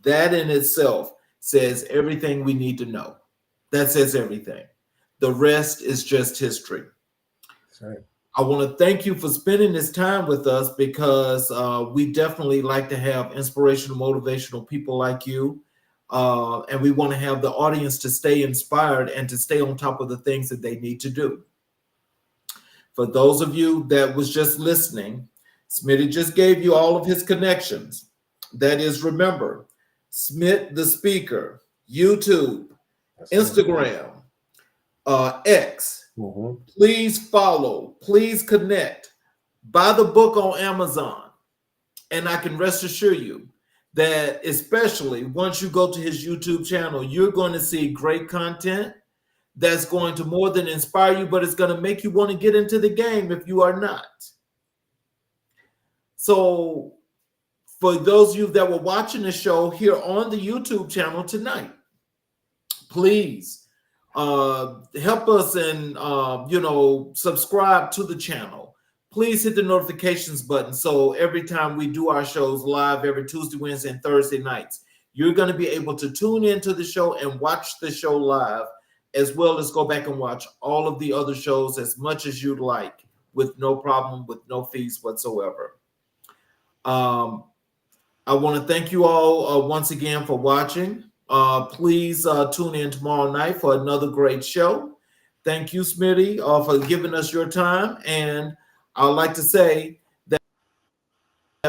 S2: that in itself says everything we need to know. That says everything. The rest is just history.
S3: Right.
S2: I want to thank you for spending this time with us, because we definitely like to have inspirational, motivational people like you. And we want to have the audience to stay inspired and to stay on top of the things that they need to do. For those of you that was just listening, Smitty just gave you all of his connections. That is, remember, Smith the Speaker, YouTube, Instagram, X.
S3: Mm-hmm.
S2: Please follow, please connect, buy the book on Amazon. And I can rest assure you that, especially once you go to his YouTube channel, you're going to see great content that's going to more than inspire you, but it's going to make you want to get into the game if you are not. So for those of you that were watching the show here on the YouTube channel tonight, please help us and subscribe to the channel. Please hit the notifications button so every time we do our shows live every Tuesday, Wednesday, and Thursday nights, you're going to be able to tune into the show and watch the show live, as well as go back and watch all of the other shows as much as you'd like, with no problem, with no fees whatsoever. I want to thank you all once again for watching. Please tune in tomorrow night for another great show. Thank you, Smitty, for giving us your time. And I'd like to say that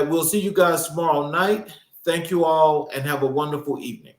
S2: we'll see you guys tomorrow night. Thank you all and have a wonderful evening.